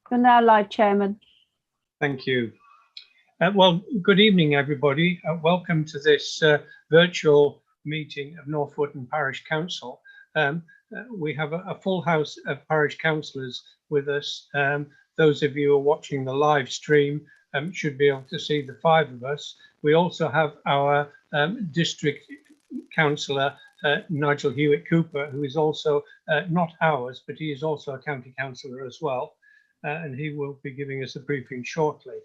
You're now live, Chairman. Thank you. Well, good evening, everybody. Welcome to this virtual meeting of North Wootton Parish Council. We have a full house of parish councillors with us. Those of you who are watching the live stream should be able to see the 5 of us. We also have our district councillor, Nigel Hewitt-Cooper, who is also not ours, but he is also a county councillor as well. And he will be giving us a briefing shortly.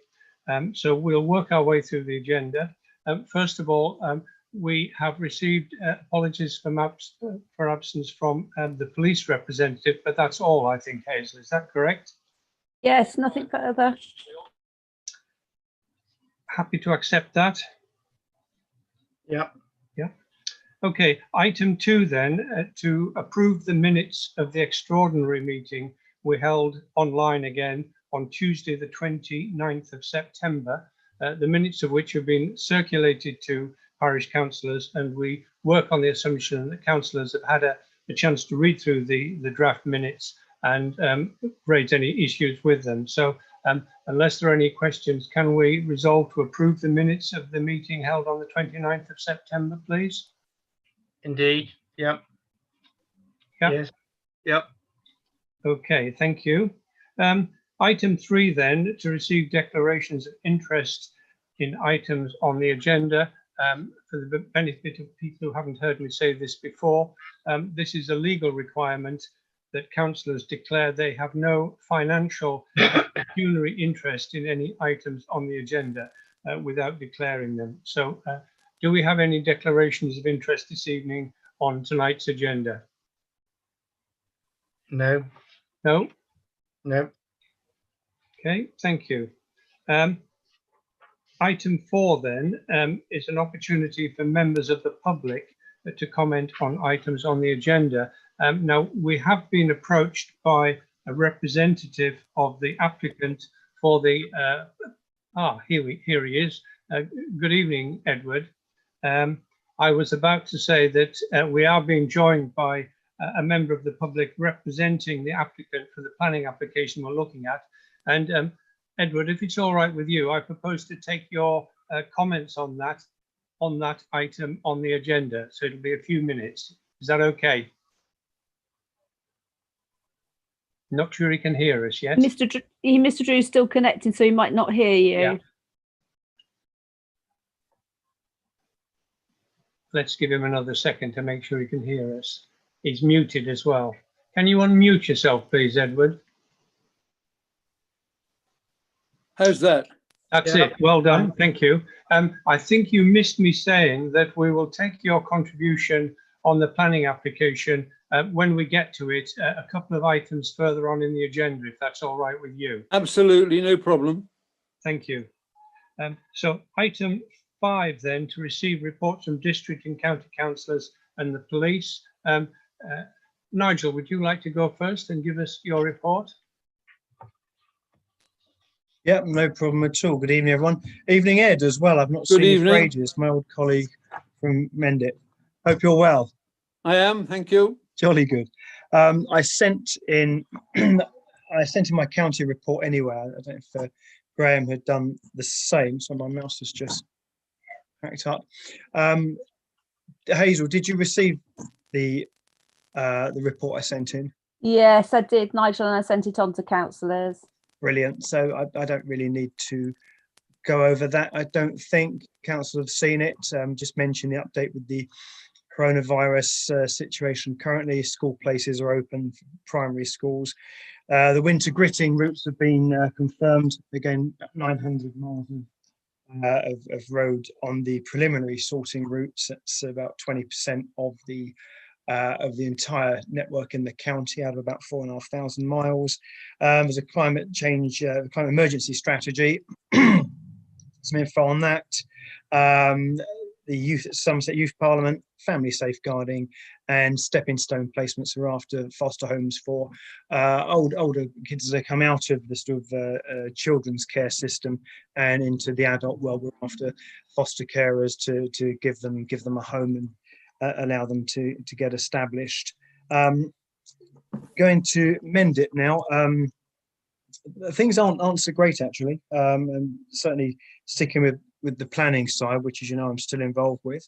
So we'll work our way through the agenda. First of all, we have received apologies for absence from the police representative, but that's all, I think, Hazel. Is that correct? Yes, nothing further. Happy to accept that? Yeah. Yeah. Okay, item 2 then, to approve the minutes of the extraordinary meeting we held online again on Tuesday, the 29th of September, the minutes of which have been circulated to parish councillors, and we work on the assumption that councillors have had a chance to read through the draft minutes and raise any issues with them. So unless there are any questions, can we resolve to approve the minutes of the meeting held on the 29th of September, please? Indeed. Yep. Yep. Yes. Yep. Okay, thank you. Item 3 then, to receive declarations of interest in items on the agenda. For the benefit of people who haven't heard me say this before, this is a legal requirement that councillors declare they have no financial pecuniary interest in any items on the agenda without declaring them. So do we have any declarations of interest this evening on tonight's agenda? No. No? No. Okay, thank you. Item 4 then is an opportunity for members of the public to comment on items on the agenda. Now, we have been approached by a representative of the applicant for the, here he is. Good evening, Edward. I was about to say that we are being joined by a member of the public representing the applicant for the planning application we're looking at. And Edward, if it's all right with you, I propose to take your comments on that item on the agenda. So it'll be a few minutes. Is that okay? Not sure he can hear us yet. Mr. Drew's still connecting, so he might not hear you. Yeah. Let's give him another second to make sure he can hear us. He's muted as well. Can you unmute yourself, please, Edward? How's that? That's it. Well done. Thank you. I think you missed me saying that we will take your contribution on the planning application when we get to it, a couple of items further on in the agenda, if that's all right with you. Absolutely, no problem. Thank you. So item 5 then, to receive reports from district and county councillors and the police. Nigel, would you like to go first and give us your report? Yep, no problem at all. Good evening, everyone. Evening, Ed, as well. I've not seen you for ages, my old colleague from Mendip. Hope you're well. I am, thank you. Jolly good. I sent in my county report anyway. I don't know if Graham had done the same, so my mouse has just packed up. Hazel, did you receive the report I sent in? Yes, I did, Nigel, and I sent it on to councillors. Brilliant. So I don't really need to go over that. I don't think council have seen it. Just mention the update with the coronavirus situation. Currently, school places are open for primary schools. The winter gritting routes have been confirmed. Again, 900 miles of road on the preliminary sorting routes. That's about 20% of the entire network in the county out of about 4,500 miles. There's a climate change, climate emergency strategy. Some info on that. The youth at Somerset Youth Parliament, family safeguarding, and stepping stone placements are after foster homes for older kids as they come out of the sort of children's care system and into the adult world. We're after foster carers to give them a home and allow them to get established. Going to Mendip now. things aren't so great actually, and certainly sticking with the planning side, which, as you know, I'm still involved with.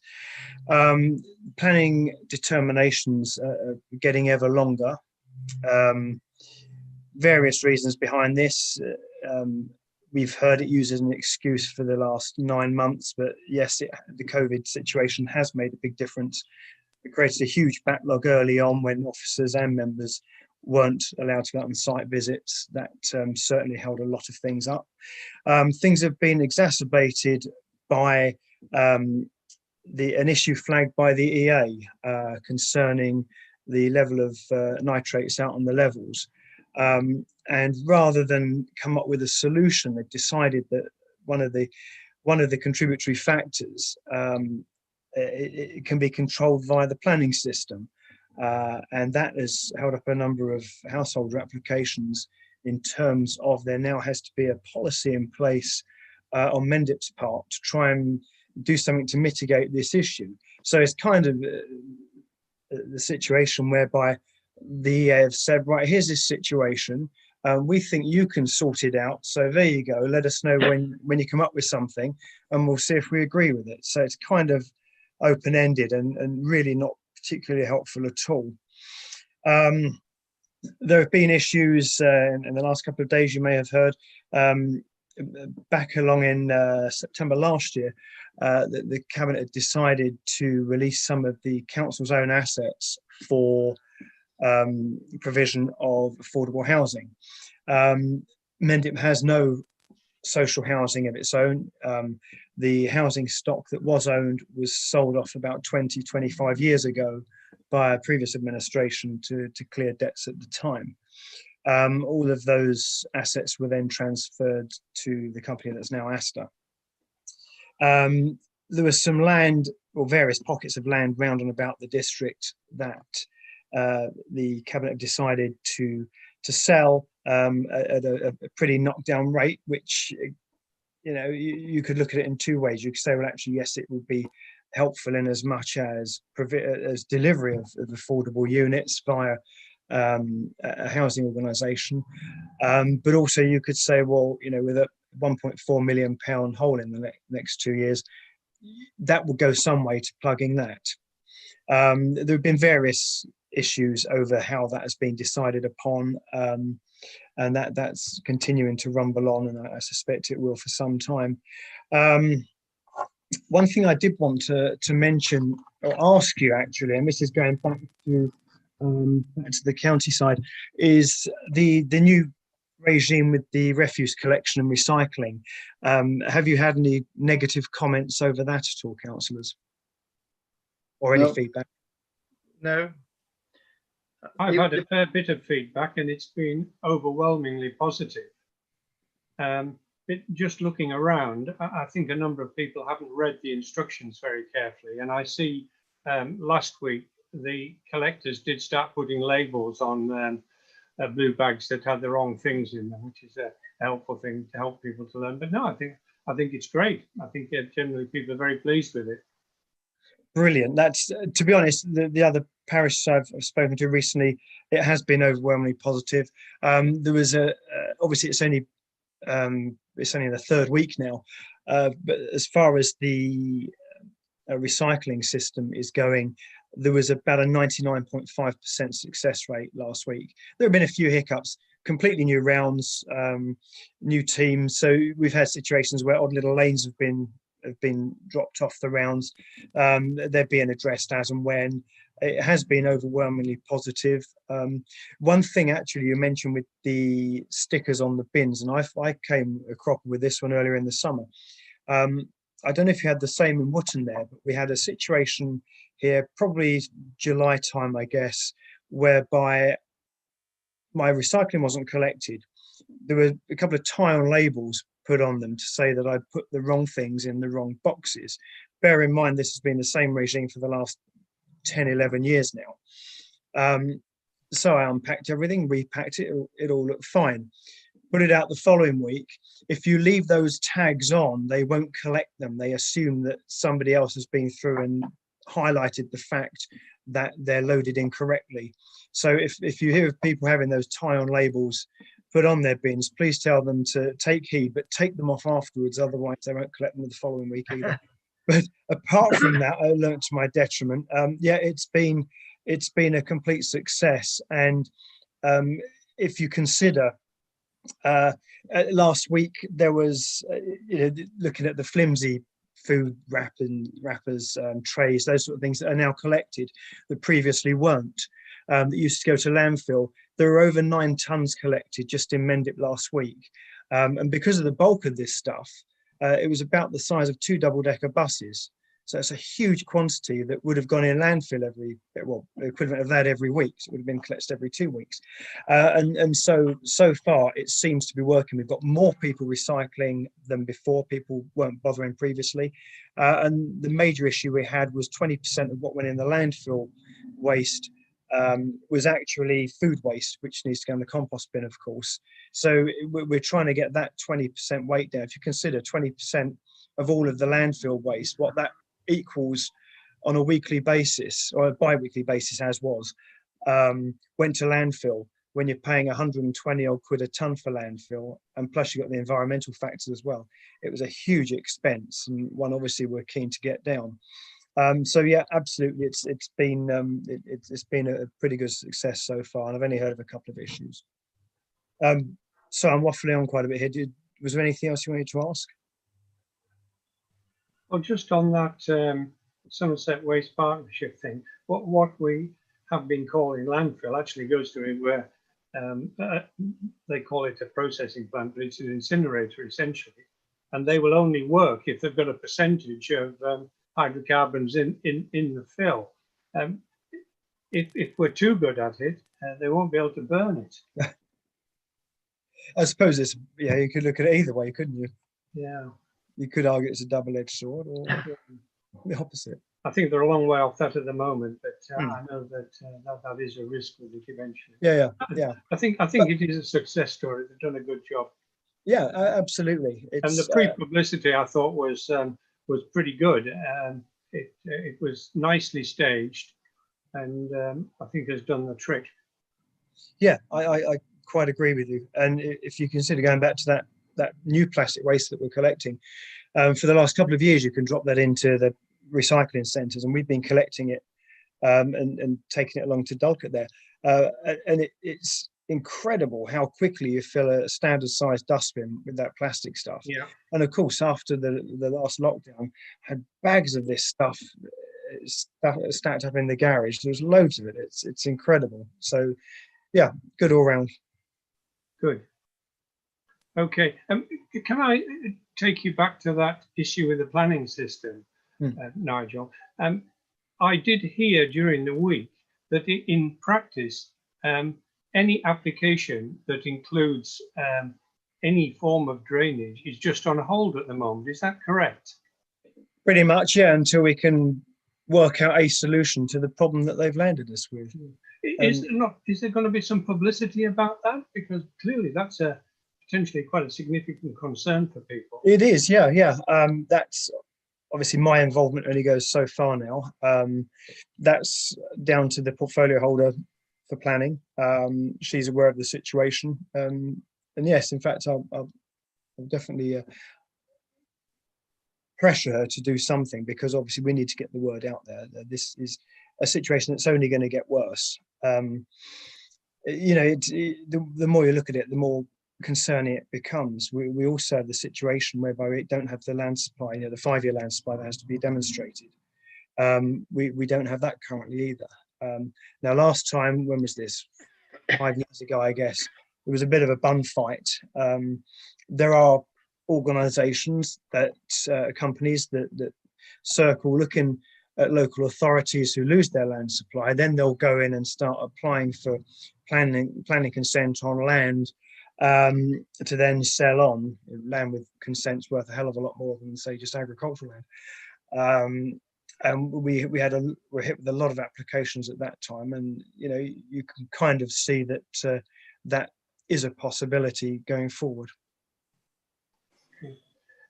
Planning determinations are getting ever longer. Various reasons behind this. We've heard it used as an excuse for the last 9 months, but yes, the COVID situation has made a big difference. It created a huge backlog early on when officers and members weren't allowed to go out on site visits. That certainly held a lot of things up. Things have been exacerbated by an issue flagged by the EA concerning the level of nitrates out on the levels. And rather than come up with a solution, they've decided that one of the contributory factors it can be controlled via the planning system, and that has held up a number of householder applications in terms of there now has to be a policy in place on Mendip's part to try and do something to mitigate this issue. So it's kind of the situation whereby the EA have said, right, here's this situation. We think you can sort it out. So there you go. Let us know when you come up with something and we'll see if we agree with it. So it's kind of open-ended and really not particularly helpful at all. There have been issues in the last couple of days, you may have heard, back along in September last year, that the Cabinet had decided to release some of the council's own assets for provision of affordable housing. Mendip has no social housing of its own. The housing stock that was owned was sold off about 20-25 years ago by a previous administration to clear debts at the time. All of those assets were then transferred to the company that's now Asta. There was some land, or various pockets of land round and about the district that the Cabinet decided to sell at a pretty knockdown rate, which, you know, you could look at it in two ways. You could say, well, actually, yes, it would be helpful in as much as delivery of affordable units via a housing organisation, but also you could say, well, you know, with a £1.4 million hole in the next 2 years, that will go some way to plugging that. There have been various issues over how that has been decided upon, and that's continuing to rumble on, and I suspect it will for some time. One thing I did want to mention or ask you, actually, and this is going back to the county side, is the new regime with the refuse collection and recycling. Have you had any negative comments over that at all, councillors? Or any feedback? No. I've had a fair bit of feedback and it's been overwhelmingly positive. Just looking around, I think a number of people haven't read the instructions very carefully, and I see last week the collectors did start putting labels on blue bags that had the wrong things in them, which is a helpful thing to help people to learn. But no, I think it's great. I think generally people are very pleased with it. Brilliant. That's, to be honest, the other parishes I've spoken to recently, it has been overwhelmingly positive. There was obviously it's only the third week now, but as far as the recycling system is going, there was about a 99.5% success rate last week. There have been a few hiccups, completely new rounds, new teams. So we've had situations where odd little lanes have been dropped off the rounds. They're being addressed as and when. It has been overwhelmingly positive. One thing actually you mentioned with the stickers on the bins, and I came a cropper with this one earlier in the summer. I don't know if you had the same in Wootton there, but we had a situation here, probably July time, I guess, whereby my recycling wasn't collected. There were a couple of tie-on labels put on them to say that I'd put the wrong things in the wrong boxes. Bear in mind, this has been the same regime for the last 10, 11 years now. So I unpacked everything, repacked it, it all looked fine. Put it out the following week. If you leave those tags on, they won't collect them. They assume that somebody else has been through and highlighted the fact that they're loaded incorrectly. So if you hear of people having those tie-on labels put on their bins, please tell them to take heed, but take them off afterwards. Otherwise, they won't collect them the following week either. But apart from that, I learned to my detriment. Yeah, it's been a complete success. And if you consider last week, there was, looking at the flimsy food wrappers, trays, those sort of things that are now collected that previously weren't, that used to go to landfill. There were over 9 tons collected just in Mendip last week. And because of the bulk of this stuff, it was about the size of 2 double-decker buses. So it's a huge quantity that would have gone in landfill the equivalent of that every week. So it would have been collected every 2 weeks. And so far, it seems to be working. We've got more people recycling than before. People weren't bothering previously. And the major issue we had was 20% of what went in the landfill waste was actually food waste, which needs to go in the compost bin, of course. So we're trying to get that 20% weight down. If you consider 20% of all of the landfill waste, what that equals on a weekly basis or a bi-weekly basis, as was, went to landfill, when you're paying 120 odd quid a ton for landfill, and plus you've got the environmental factors as well. It was a huge expense, and one obviously we're keen to get down. So yeah, absolutely, it's been a pretty good success so far, and I've only heard of a couple of issues. So I'm waffling on quite a bit here. Was there anything else you wanted to ask? Well, just on that Somerset Waste Partnership thing, what we have been calling landfill actually goes to where they call it a processing plant, but it's an incinerator essentially, and they will only work if they've got a percentage of hydrocarbons in the fill. If we're too good at it, they won't be able to burn it. I suppose it's, yeah, you could look at it either way, couldn't you? Yeah. You could argue it's a double-edged sword, or the opposite. I think they're a long way off that at the moment, but I know that that is a risk with it eventually. Yeah. I think it is a success story. They've done a good job. Yeah, absolutely. And the pre-publicity I thought was pretty good. It was nicely staged, and I think has done the trick. Yeah, I quite agree with you. And if you consider going back to that new plastic waste that we're collecting, for the last couple of years, you can drop that into the recycling centres, and we've been collecting it and taking it along to Dulcet there. And it's incredible how quickly you fill a standard sized dustbin with that plastic stuff. Yeah. And of course, after the last lockdown, had bags of this stuff stacked up in the garage. There's loads of it. It's incredible. So yeah, good all round. Good. Okay. Can I take you back to that issue with the planning system, Nigel? I did hear during the week that in practice, any application that includes any form of drainage is just on hold at the moment. Is that correct? Pretty much, yeah, until we can work out a solution to the problem that they've landed us with. Is there going to be some publicity about that? Because clearly that's potentially quite a significant concern for people. It is, yeah. That's obviously my involvement only goes so far now. That's down to the portfolio holder for planning. She's aware of the situation, and yes, in fact, I'll definitely pressure her to do something, because obviously we need to get the word out there that this is a situation that's only going to get worse. The more you look at it, the more concerning it becomes. We also have the situation whereby we don't have the land supply, the 5-year land supply that has to be demonstrated. We don't have that currently either. Now, last time, when was this? 5 years ago, I guess, it was a bit of a bun fight. There are organisations companies that circle looking at local authorities who lose their land supply. Then they'll go in and start applying for planning consent on land to then sell on. Land with consent's worth a hell of a lot more than, say, just agricultural land. And we were hit with a lot of applications at that time, and you can kind of see that that is a possibility going forward.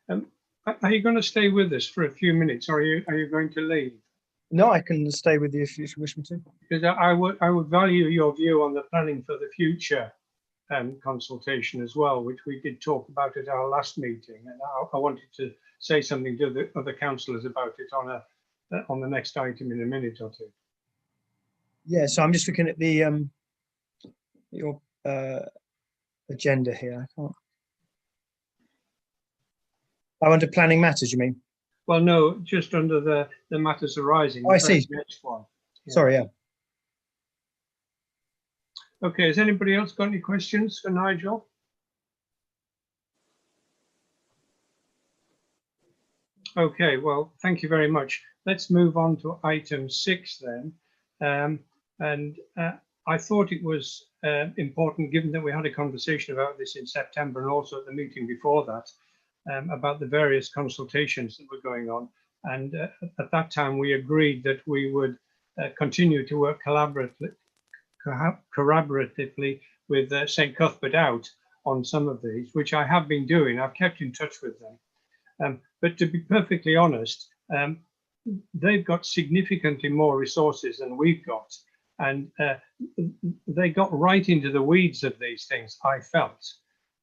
Are you going to stay with us for a few minutes, or are you going to leave? No, I can stay with you if you wish me to. Because I would value your view on the planning for the future consultation as well, which we did talk about at our last meeting. And I wanted to say something to the other councillors about it on the next item in a minute or two. Yeah, so I'm just looking at the your agenda here. I can't. Oh, under planning matters, you mean? Well, no, just under the matters arising. Oh, I the very see. Next one. Yeah. Sorry, yeah. Okay, has anybody else got any questions for Nigel? Okay, well, thank you very much. Let's move on to item 6 then. I thought it was important, given that we had a conversation about this in September and also at the meeting before that, about the various consultations that were going on. And at that time, we agreed that we would continue to work collaboratively with St Cuthbert Out on some of these, which I have been doing. I've kept in touch with them. But to be perfectly honest, they've got significantly more resources than we've got. And they got right into the weeds of these things, I felt.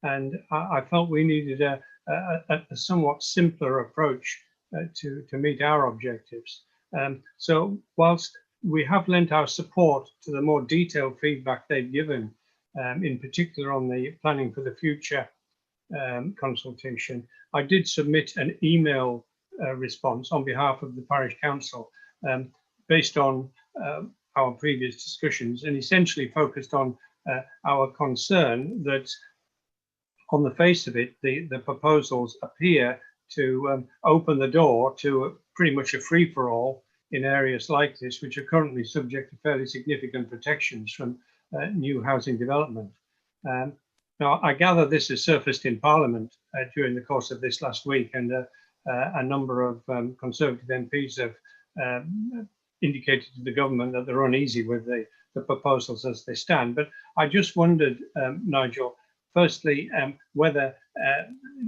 And I felt we needed a somewhat simpler approach to meet our objectives. So whilst we have lent our support to the more detailed feedback they've given, in particular on the planning for the future consultation, I did submit an email response on behalf of the parish council based on our previous discussions, and essentially focused on our concern that on the face of it, the proposals appear to open the door to pretty much a free-for-all in areas like this, which are currently subject to fairly significant protections from new housing development. Now, I gather this has surfaced in Parliament during the course of this last week, and a number of Conservative MPs have indicated to the government that they're uneasy with the proposals as they stand. But I just wondered, Nigel, firstly, whether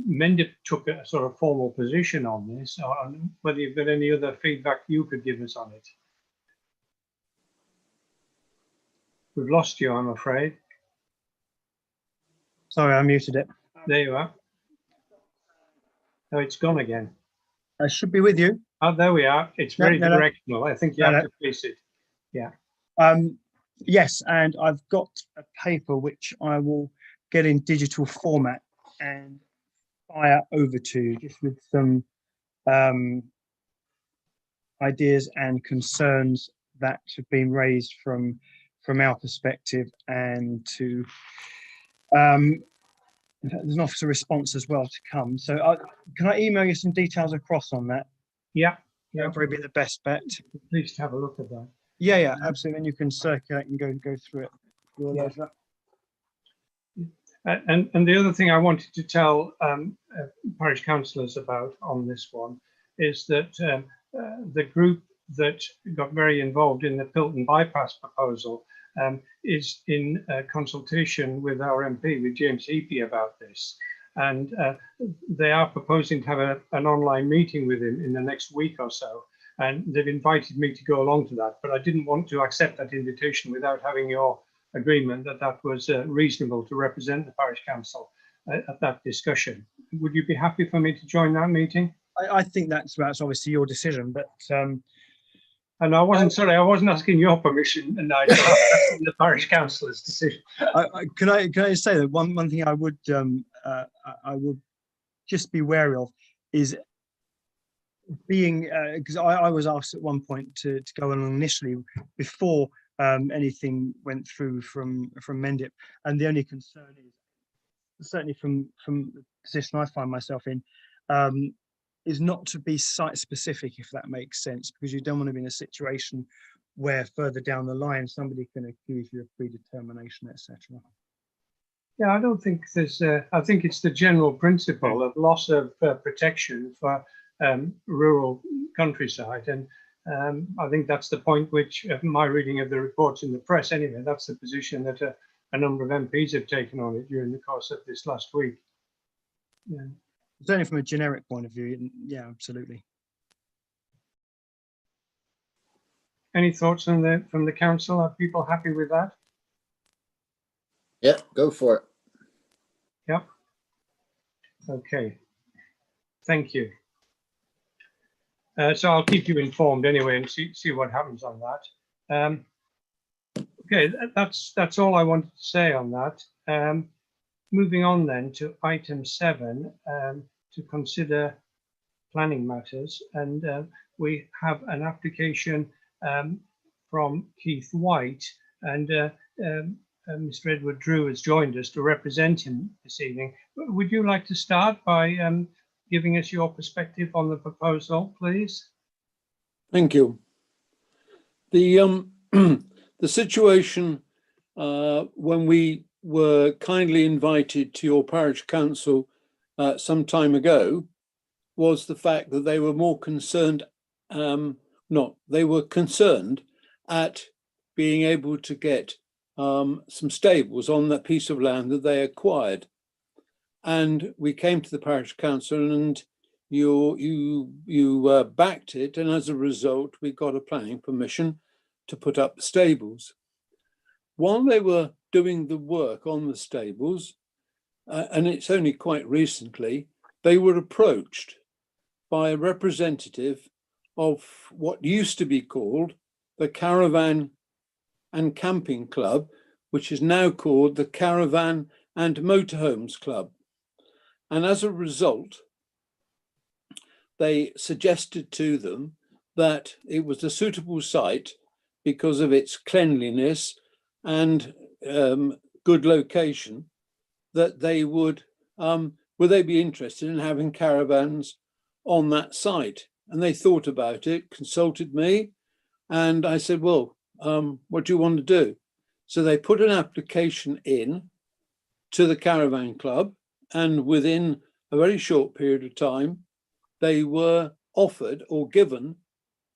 Mendip took a sort of formal position on this, or whether you've got any other feedback you could give us on it. We've lost you, I'm afraid. Sorry, I muted it. There you are. Oh, it's gone again. I should be with you. Oh, there we are. It's No, very no, no. directional. I think you have to place it. Yeah. Yes, and I've got a paper which I will get in digital format and fire over to you, just with some ideas and concerns that have been raised from our perspective, and to there's an officer response as well to come. So can I email you some details across on that? Yeah. That'll probably be the best bet. Please have a look at that. Yeah, absolutely. And you can circulate and go through it. And the other thing I wanted to tell parish councillors about on this one is that the group that got very involved in the Pilton bypass proposal is in consultation with our MP, with James Heapy, about this. And they are proposing to have an online meeting with him in the next week or so. And they've invited me to go along to that, but I didn't want to accept that invitation without having your agreement that that was reasonable to represent the parish council at that discussion. Would you be happy for me to join that meeting? I think that's obviously your decision, but and I wasn't asking your permission, and I was asking the parish councillor's decision. Can I say that one thing I would just be wary of is being, because I was asked at one point to go along initially before anything went through from Mendip, and the only concern is, certainly from the position I find myself in, is not to be site specific, if that makes sense, because you don't want to be in a situation where further down the line somebody can accuse you of predetermination, etc. Yeah, I don't think there's. I think it's the general principle of loss of protection for rural countryside, and I think that's the point which, my reading of the reports in the press anyway, that's the position that a number of MPs have taken on it during the course of this last week. Yeah. Certainly from a generic point of view, yeah, absolutely. Any thoughts from the council? Are people happy with that? Yeah, go for it. Yep. Okay. Thank you. So I'll keep you informed anyway and see what happens on that. Okay, that's all I wanted to say on that. Moving on then to item 7, to consider planning matters, and we have an application from Keith White, and Mr. Edward Drew has joined us to represent him this evening. Would you like to start by giving us your perspective on the proposal, please? Thank you. The the situation when we were kindly invited to your parish council some time ago was the fact that they were more concerned, they were concerned at being able to get some stables on that piece of land that they acquired. And we came to the parish council and you backed it, and as a result, we got a planning permission to put up the stables. While they were doing the work on the stables, and it's only quite recently, they were approached by a representative of what used to be called the Caravan and Camping Club, which is now called the Caravan and Motorhomes Club. And as a result, they suggested to them that it was a suitable site because of its cleanliness and good location, that they would they be interested in having caravans on that site. And they thought about it, consulted me, and I said, well, what do you want to do? So they put an application in to the Caravan Club, and within a very short period of time, they were offered or given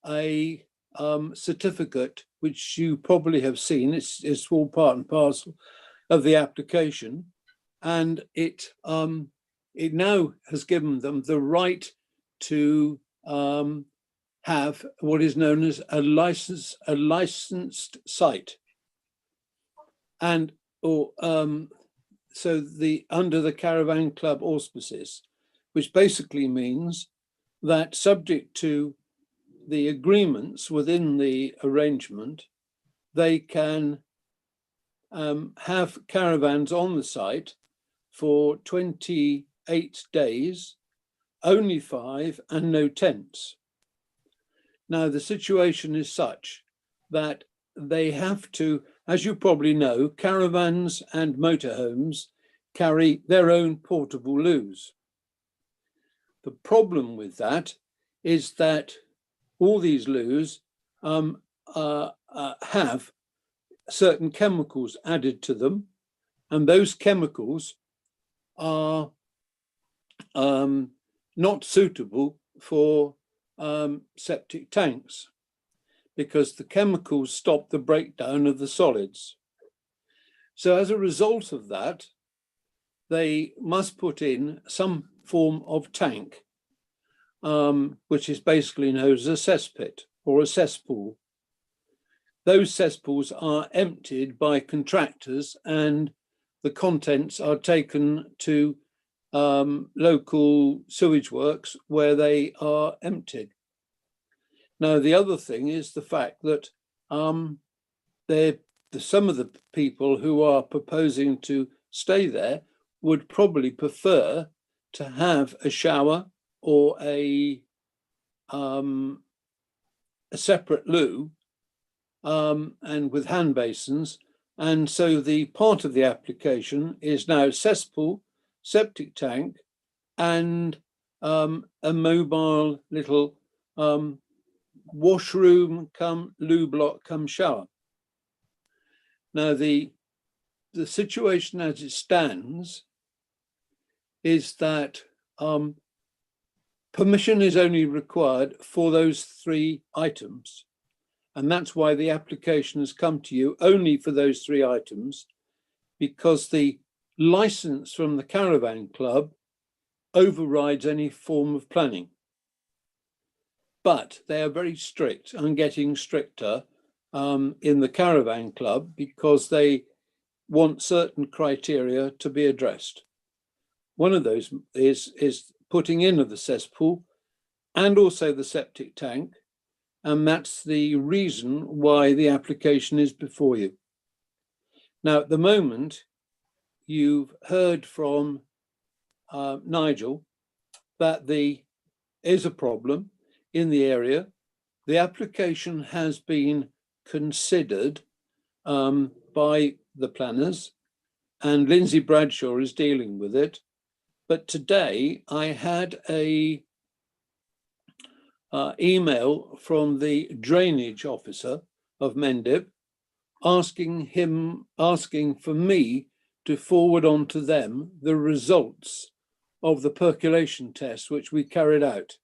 a certificate, which you probably have seen. It's all part and parcel of the application, and it now has given them the right to have what is known as a licensed site, and so under the Caravan Club auspices, which basically means that subject to the agreements within the arrangement, they can have caravans on the site for 28 days, only 5 and no tents. Now, the situation is such that they have to, as you probably know, caravans and motorhomes carry their own portable loos. The problem with that is that all these loos have certain chemicals added to them, and those chemicals are not suitable for septic tanks, because the chemicals stop the breakdown of the solids. So as a result of that, they must put in some form of tank, which is basically known as a cesspit or a cesspool. Those cesspools are emptied by contractors, and the contents are taken to local sewage works where they are emptied. Now, the other thing is the fact that some of the people who are proposing to stay there would probably prefer to have a shower or a separate loo, and with hand basins. And so the part of the application is now cesspool, septic tank, and a mobile little washroom come loo block come shower. Now, the situation as it stands is that permission is only required for those 3 items. And that's why the application has come to you only for those 3 items, because the license from the Caravan Club overrides any form of planning. But they are very strict and getting stricter in the Caravan Club, because they want certain criteria to be addressed. One of those is putting in of the cesspool and also the septic tank, and that's the reason why the application is before you. Now, at the moment, you've heard from Nigel that there is a problem in the area. The application has been considered by the planners, and Lindsay Bradshaw is dealing with it. But today I had a email from the drainage officer of Mendip asking for me to forward on to them the results of the percolation test which we carried out.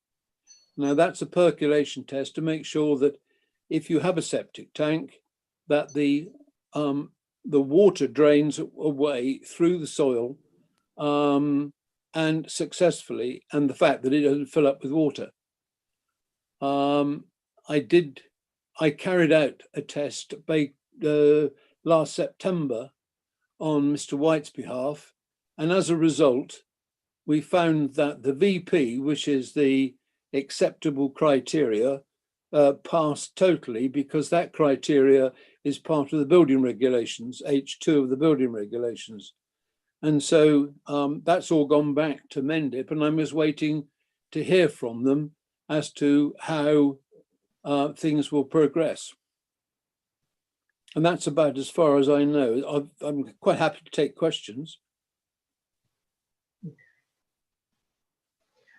Now, that's a percolation test to make sure that if you have a septic tank, that the water drains away through the soil and successfully, and the fact that it doesn't fill up with water. I carried out a test last September on Mr. White's behalf, and as a result, we found that the VP, which is the acceptable criteria, passed totally, because that criteria is part of the building regulations, H2 of the building regulations. And so that's all gone back to Mendip, and I'm just waiting to hear from them as to how things will progress. And that's about as far as I know. I'm quite happy to take questions.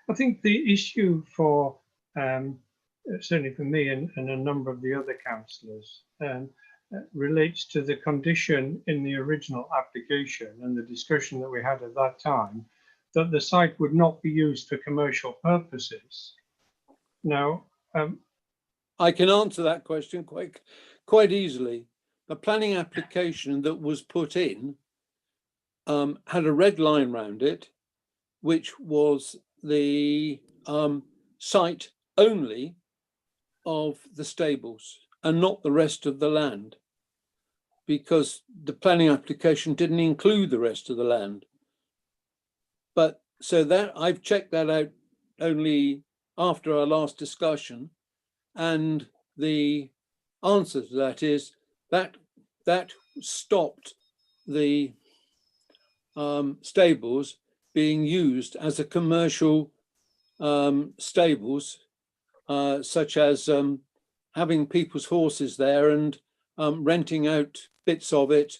I think the issue for, certainly for me and a number of the other councillors, relates to the condition in the original application and the discussion that we had at that time, that the site would not be used for commercial purposes. Now, I can answer that question quite easily. The planning application that was put in had a red line round it, which was the site only of the stables and not the rest of the land, because the planning application didn't include the rest of the land. But so that I've checked that out only after our last discussion, and the answer to that is that stopped the stables being used as a commercial stables, such as having people's horses there and renting out bits of it,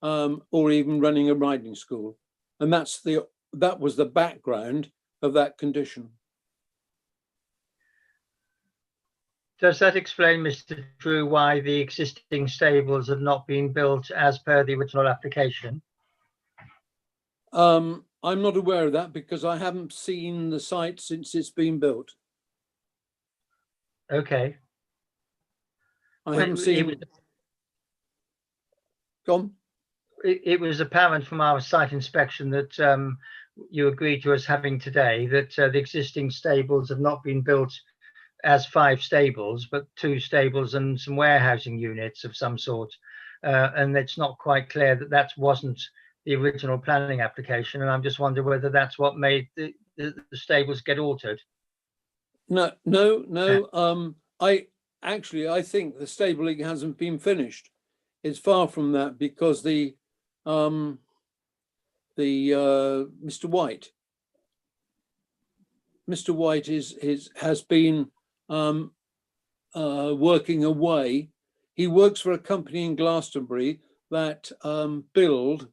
or even running a riding school. And that was the background of that condition. Does that explain, Mr. Drew, why the existing stables have not been built as per the original application? I'm not aware of that, because I haven't seen the site since it's been built. Okay. I haven't seen. Gone. It was apparent from our site inspection that you agreed to us having today that the existing stables have not been built as 5 stables, but 2 stables and some warehousing units of some sort. And it's not quite clear that that wasn't the original planning application. And I'm just wondering whether that's what made the stables get altered. No. I think the stabling hasn't been finished. It's far from that, because the Mr. White has been working away. He works for a company in Glastonbury that build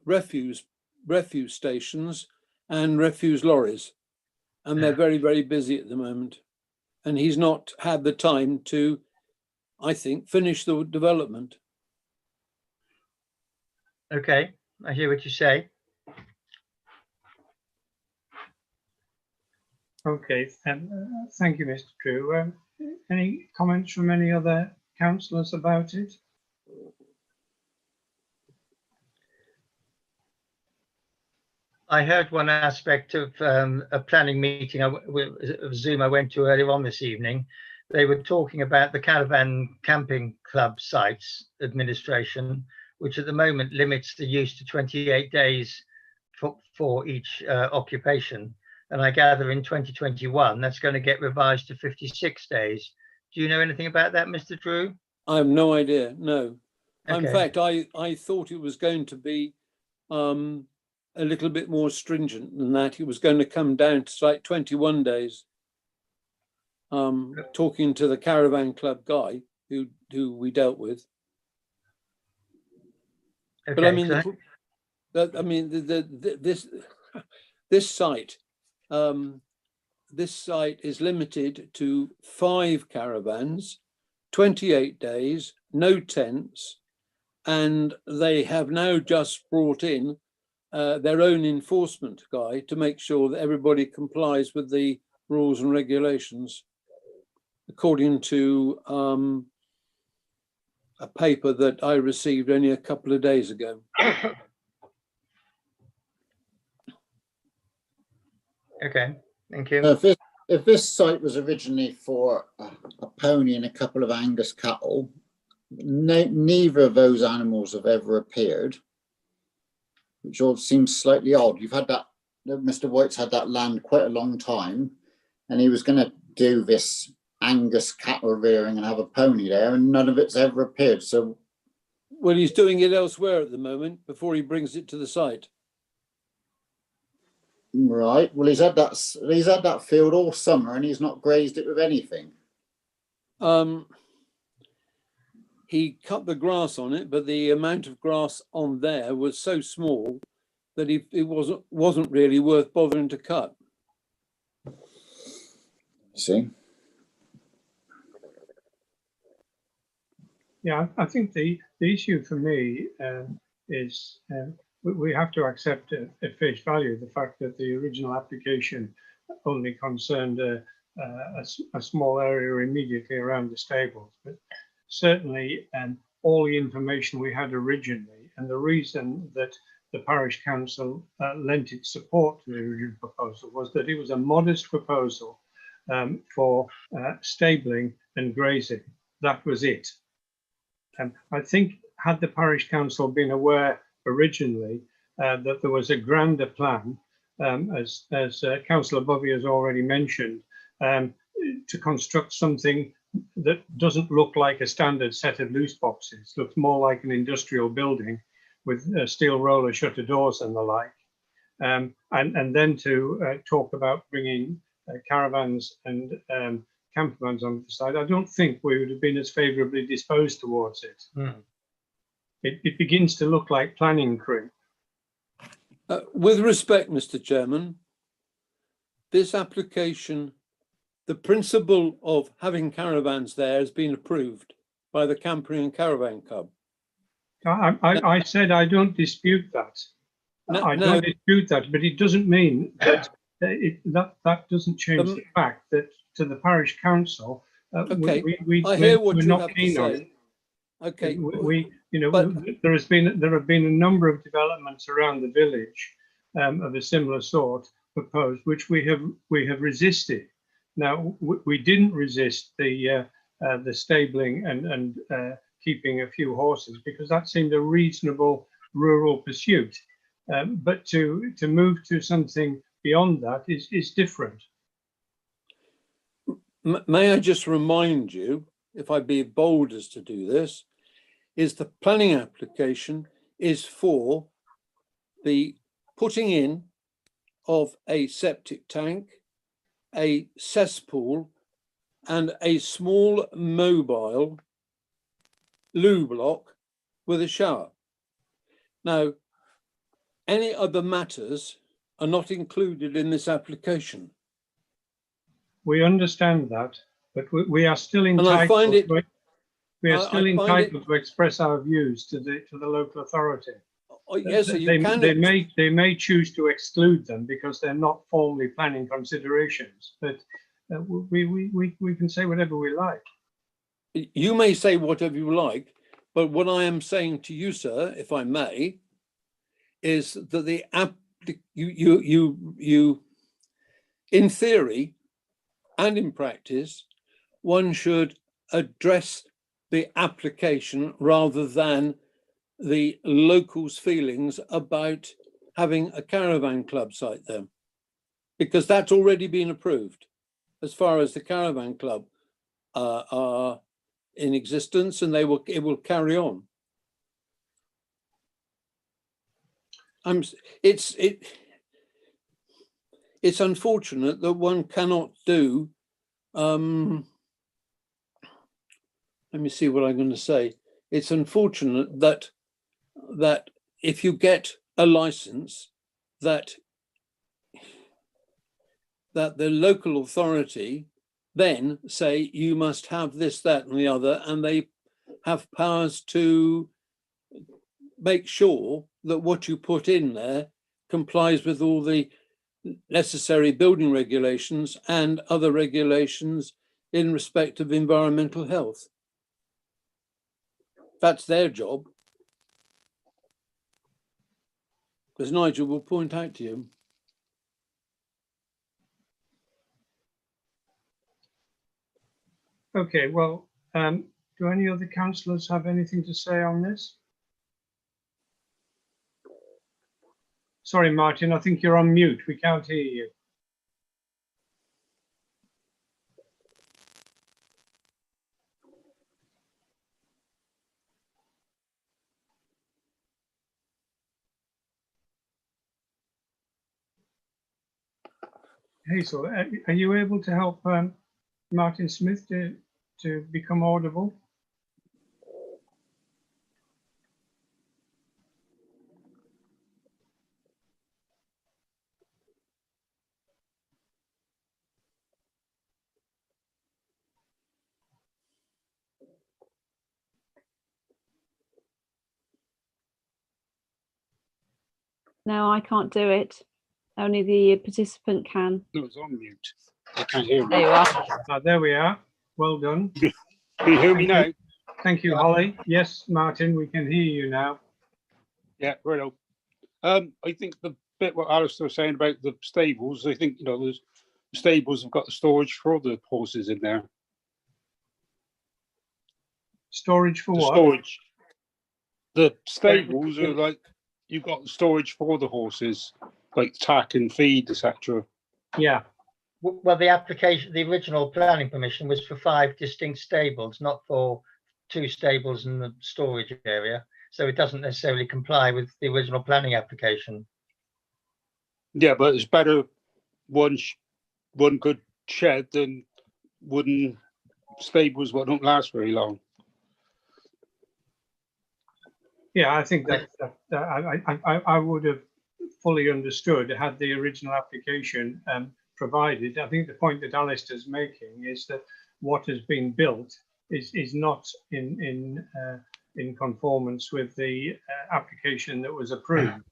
refuse stations and refuse lorries, and they're very, very busy at the moment. And he's not had the time to, I think, finish the development. Okay, I hear what you say. okay, thank you, Mr. Drew. Any comments from any other councillors about it? I heard one aspect of a planning meeting of Zoom I went to earlier on this evening. They were talking about the caravan camping club sites administration, which at the moment limits the use to 28 days for each occupation. And I gather in 2021, that's going to get revised to 56 days. Do you know anything about that, Mr. Drew? I have no idea, no. In Okay. fact, I thought it was going to be a little bit more stringent than that. It was going to come down to like 21 days. Talking to the Caravan Club guy who we dealt with. Okay, But I mean, so- this site is limited to 5 caravans, 28 days, no tents, and they have now just brought in their own enforcement guy to make sure that everybody complies with the rules and regulations, according to a paper that I received only a couple of days ago. Okay, thank you. If this site was originally for a pony and a couple of Angus cattle, neither of those animals have ever appeared, which all seems slightly odd. You've had that, Mr. White's had that land quite a long time, and he was going to do this Angus cattle rearing and have a pony there, and none of it's ever appeared. So, well, he's doing it elsewhere at the moment before he brings it to the site. right. Well, he's had that field all summer, and he's not grazed it with anything. He cut the grass on it, but the amount of grass on there was so small that it wasn't really worth bothering to cut. See. Yeah, I think the issue for me is we have to accept at face value the fact that the original application only concerned a small area immediately around the stables, but certainly all the information we had originally, and the reason that the parish council lent its support to the original proposal was that it was a modest proposal for stabling and grazing. That was it. I think had the parish council been aware originally that there was a grander plan, as Councillor Bovey has already mentioned, to construct something that doesn't look like a standard set of loose boxes, looks more like an industrial building with steel roller shutter doors and the like, and then to talk about bringing caravans and campervans on the side, I don't think we would have been as favourably disposed towards it. It begins to look like planning creep. With respect, Mr. Chairman, this application, the principle of having caravans there has been approved by the Camping and Caravan Club. I said I don't dispute that. I don't dispute that, but it doesn't mean that that doesn't change the fact that to the parish council, okay, I hear what you have to say. Okay, there have been a number of developments around the village of a similar sort proposed, which we have resisted. Now we didn't resist the stabling and keeping a few horses because that seemed a reasonable rural pursuit. But to move to something beyond that is different. May I just remind you, if I be bold as to do this, is the planning application is for the putting in of a septic tank, a cesspool, and a small mobile loo block with a shower. Now, any other matters are not included in this application. We understand that, but we are still entitled. And I find it. We are still entitled to express our views to the local authority. Oh, yes, so they may choose to exclude them because they're not formally planning considerations. But we can say whatever we like. You may say whatever you like, but what I am saying to you, sir, if I may, is that you in theory and in practice, one should address the application rather than the locals' feelings about having a caravan club site there, because that's already been approved as far as the caravan club are in existence, and it will carry on. It's unfortunate that one cannot do. Let me see what I'm going to say. It's unfortunate that if you get a license, that the local authority then say you must have this, that, and the other, and they have powers to make sure that what you put in there complies with all the necessary building regulations and other regulations in respect of environmental health. That's their job, as Nigel will point out to you. Okay, well, do any other councillors have anything to say on this? Sorry, Martin, I think you're on mute. We can't hear you. Hazel, are you able to help Martin Smith to become audible? No, I can't do it. Only the participant can. No, it's on mute. I can't hear There me. you are. There we are. Well done. Can you hear me now? Thank you, Holly. Yes, Martin, we can hear you now. Yeah, right. I think the bit what Alistair was saying about the stables, I think, the stables have got the storage for all the horses in there. Storage for The what? storage. The stables are like, you've got storage for the horses, like tack and feed, etc. Yeah. Well, the original planning permission was for 5 distinct stables, not for 2 stables and the storage area. So it doesn't necessarily comply with the original planning application. Yeah, but it's better one good shed than wooden stables what don't last very long. Yeah, I think that I would have fully understood had the original application provided. I think the point that Alistair's making is that what has been built is not in conformance with the application that was approved.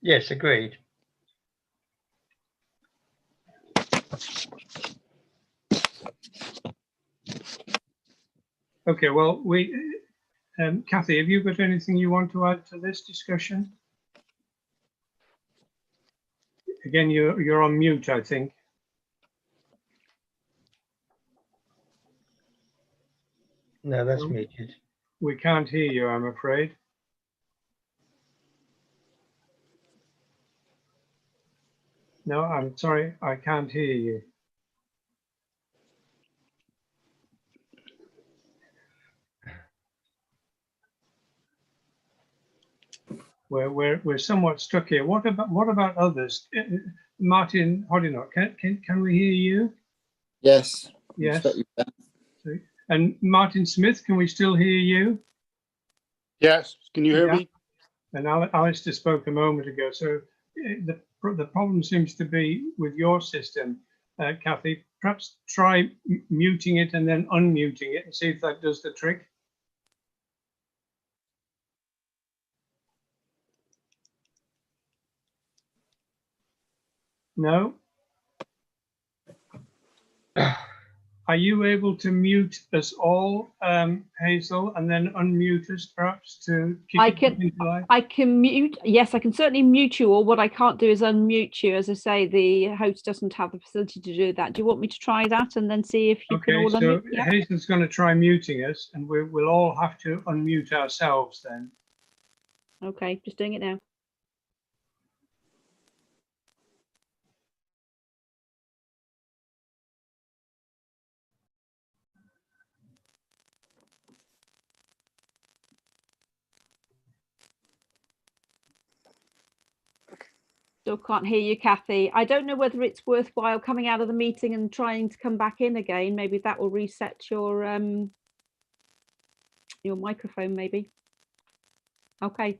Yes, agreed. Okay, well, Kathy, have you got anything you want to add to this discussion? Again, you're on mute, I think. No, that's muted. We can't hear you, I'm afraid. No, I'm sorry, I can't hear you. We're somewhat stuck here. What about others? Martin Hodinot, can we hear you? Yes. Yes. Expect you can. And Martin Smith, can we still hear you? Yes, can you hear Yeah. me? And Alistair spoke a moment ago. So the problem seems to be with your system, Kathy. Perhaps try muting it and then unmuting it and see if that does the trick. No? Are you able to mute us all, Hazel, and then unmute us perhaps to keep I it can- into life? I can mute. Yes, I can certainly mute you all. What I can't do is unmute you. As I say, the host doesn't have the facility to do that. Do you want me to try that and then see if you can Okay, all so unmute? Yeah. Hazel's going to try muting us, and we'll all have to unmute ourselves then. Okay, just doing it now. Still can't hear you, Kathy. I don't know whether it's worthwhile coming out of the meeting and trying to come back in again. Maybe that will reset your microphone, maybe. Okay.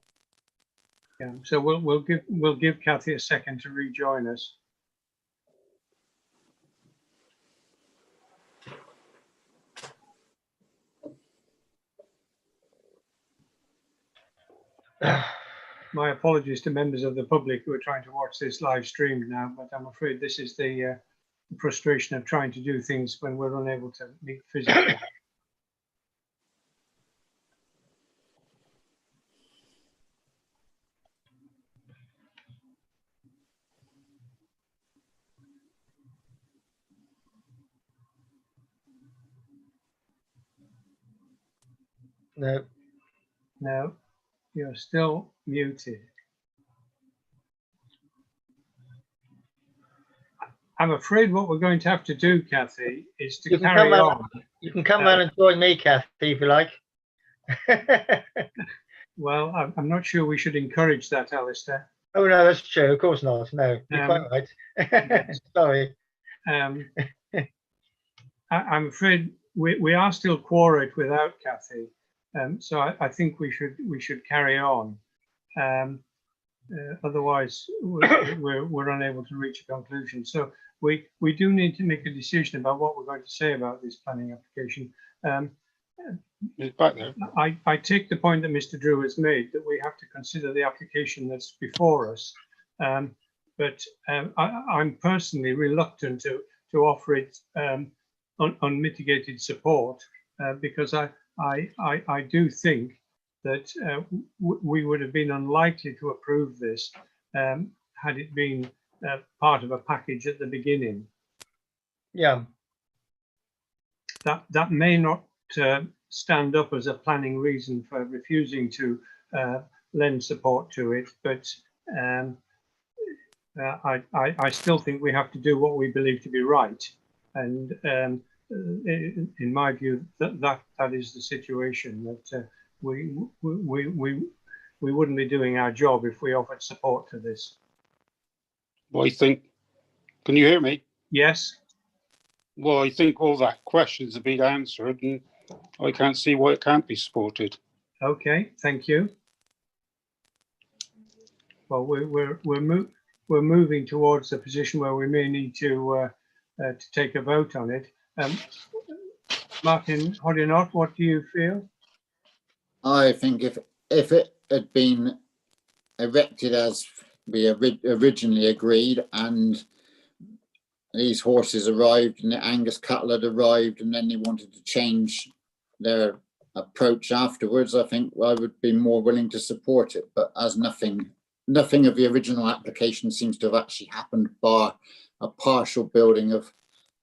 Yeah, so we'll give Kathy a second to rejoin us. My apologies to members of the public who are trying to watch this live stream now, but I'm afraid this is the frustration of trying to do things when we're unable to meet physically. No. No, you're still muted. I'm afraid what we're going to have to do, Kathy, is to carry on. You can come round and join me, Kathy, if you like. Well, I'm not sure we should encourage that, Alistair. Oh, no, that's true. Of course not. No, you're quite right. Yes. Sorry. I'm afraid we are still quorate without Kathy, so I think we should carry on. Otherwise, we're unable to reach a conclusion. So we do need to make a decision about what we're going to say about this planning application. It's back there. I take the point that Mr. Drew has made, that we have to consider the application that's before us, but I'm personally reluctant to offer it unmitigated support, because I do think that we would have been unlikely to approve this had it been part of a package at the beginning. Yeah. That may not stand up as a planning reason for refusing to lend support to it, but I still think we have to do what we believe to be right, and in my view, that is the situation, that we wouldn't be doing our job if we offered support to this. Well, I think, can you hear me? Yes. Well, I think all that questions have been answered, and I can't see why it can't be supported. Okay, thank you. Well, we're moving towards a position where we may need to take a vote on it. Martin Hodinot, what do you feel? I think if it had been erected as we originally agreed, and these horses arrived and the Angus cattle had arrived, and then they wanted to change their approach afterwards, I think I would be more willing to support it. But as nothing of the original application seems to have actually happened, bar a partial building of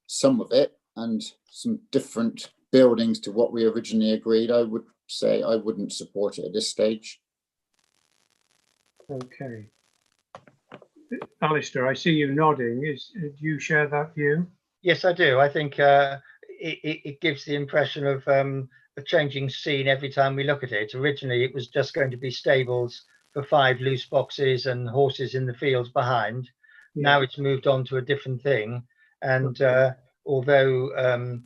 some of it and some different buildings to what we originally agreed, I would say I wouldn't support it at this stage. Okay. Alistair, I see you nodding. Do you share that view? Yes, I do. I think it gives the impression of a changing scene every time we look at it. Originally, it was just going to be stables for 5 loose boxes and horses in the fields behind. Yeah. Now it's moved on to a different thing. And although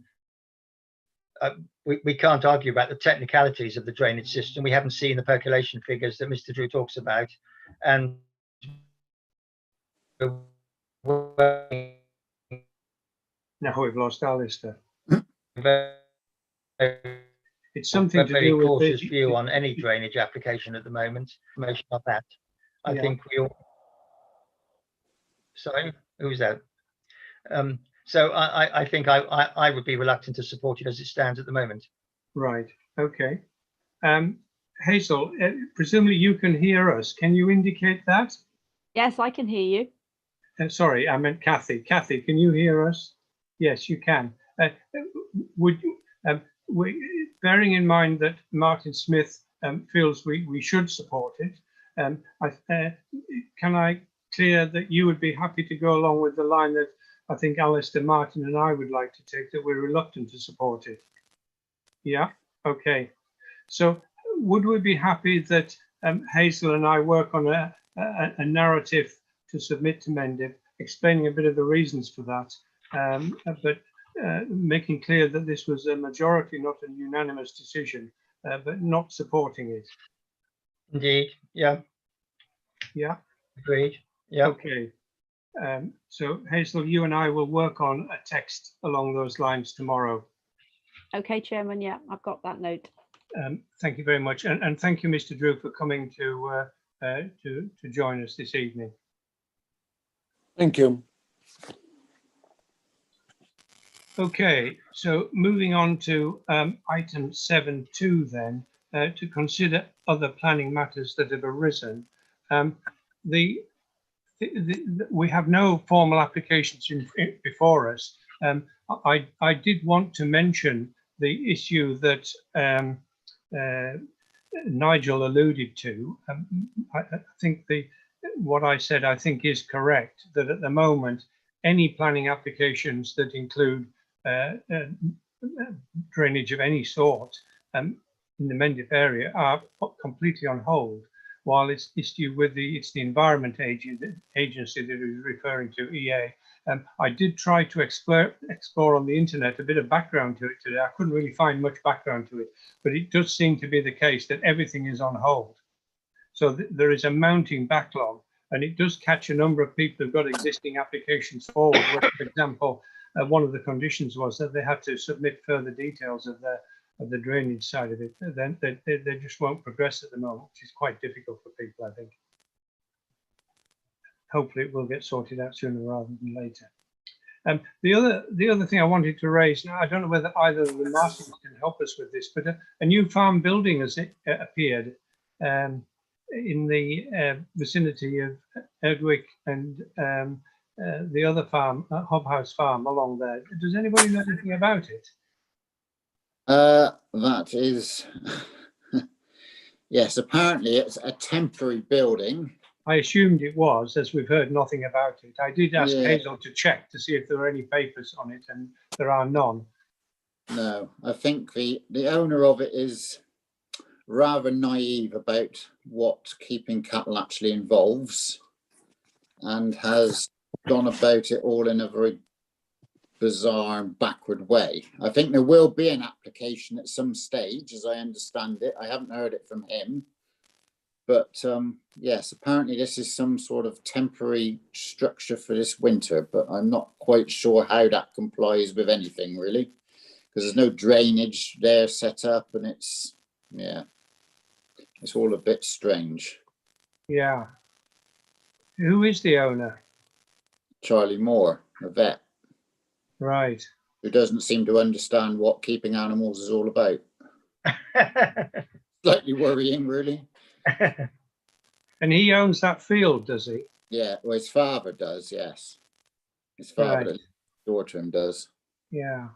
we can't argue about the technicalities of the drainage system, we haven't seen the percolation figures that Mr. Drew talks about. And now we've lost Alistair. It's something to very do with cautious view on any drainage application at the moment. Information on that. I think we all. Sorry, who's that? So I think I would be reluctant to support it as it stands at the moment. Right. Okay. Hazel, presumably you can hear us. Can you indicate that? Yes, I can hear you. Sorry, I meant Kathy. Kathy, can you hear us? Yes, you can. Would you, bearing in mind that Martin Smith feels we should support it, can I clear that you would be happy to go along with the line that I think Alistair, Martin and I would like to take, that we're reluctant to support it? Yeah, okay. So would we be happy that Hazel and I work on a narrative to submit to Mendip, explaining a bit of the reasons for that, but making clear that this was a majority, not a unanimous decision, but not supporting it? Indeed. Yeah. Yeah. Agreed. Yeah. Okay. So Hazel, you and I will work on a text along those lines tomorrow. Okay, Chairman. Yeah, I've got that note. Thank you very much, and thank you, Mr. Drew, for coming to join us this evening. Thank you. Okay, so moving on to item 7.2 then, to consider other planning matters that have arisen. We have no formal applications before us. I did want to mention the issue that Nigel alluded to. I think what I said, I think, is correct, that at the moment, any planning applications that include drainage of any sort in the Mendip area are completely on hold, while it's due with the Environment Agency that is referring to, EA. I did try to explore on the internet a bit of background to it today. I couldn't really find much background to it, but it does seem to be the case that everything is on hold. So there is a mounting backlog, and it does catch a number of people who've got existing applications forward. Where, for example, one of the conditions was that they had to submit further details of the drainage side of it. Then they just won't progress at the moment, which is quite difficult for people, I think. Hopefully it will get sorted out sooner rather than later. The other thing I wanted to raise, now I don't know whether either of the Martins can help us with this, but a new farm building has appeared in the vicinity of Erdwick and the other farm, Hobhouse Farm, along there. Does anybody know anything about it? That is, yes, apparently it's a temporary building. I assumed it was, as we've heard nothing about it. I did ask Hazel to check to see if there were any papers on it, and there are none. No, I think the owner of it is rather naive about what keeping cattle actually involves, and has gone about it all in a very bizarre and backward way. I think there will be an application at some stage, as I understand it. I haven't heard it from him. But yes, apparently this is some sort of temporary structure for this winter, but I'm not quite sure how that complies with anything really, because there's no drainage there set up, and it's all a bit strange. Yeah. Who is the owner? Charlie Moore, a vet. Right. Who doesn't seem to understand what keeping animals is all about. Slightly worrying, really. And he owns that field, does he? Yeah, well, his father does, yes. His father, Right. daughter, him does. Yeah.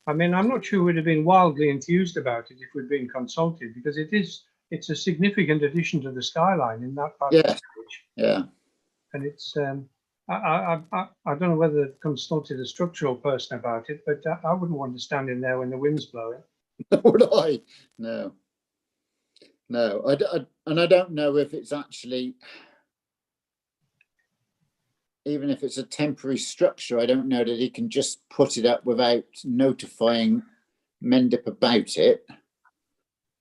I mean, I'm not sure we'd have been wildly enthused about it if we'd been consulted, because it's a significant addition to the skyline in that part of the village. Yeah. And it's I don't know whether they've consulted a structural person about it, but I wouldn't want to stand in there when the wind's blowing. Would I? No. And I don't know if it's actually, even if it's a temporary structure, I don't know that he can just put it up without notifying Mendip about it.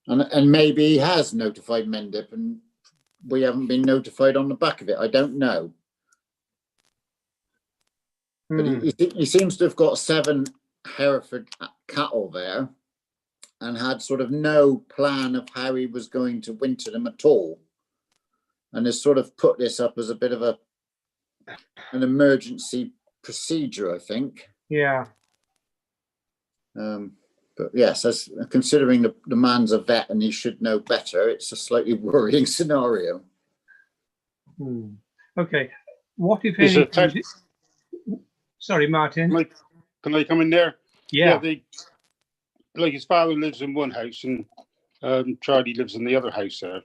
And maybe he has notified Mendip and we haven't been notified on the back of it. I don't know. But he seems to have got 7 Hereford cattle there, and had sort of no plan of how he was going to winter them at all. And has sort of put this up as a bit of a an emergency procedure, I think. Yeah. But yes, as considering the man's a vet and he should know better, it's a slightly worrying scenario. Okay. What if Is any? it Sorry, Martin. Can I come in there? Yeah. They, like his father lives in one house and Charlie lives in the other house there.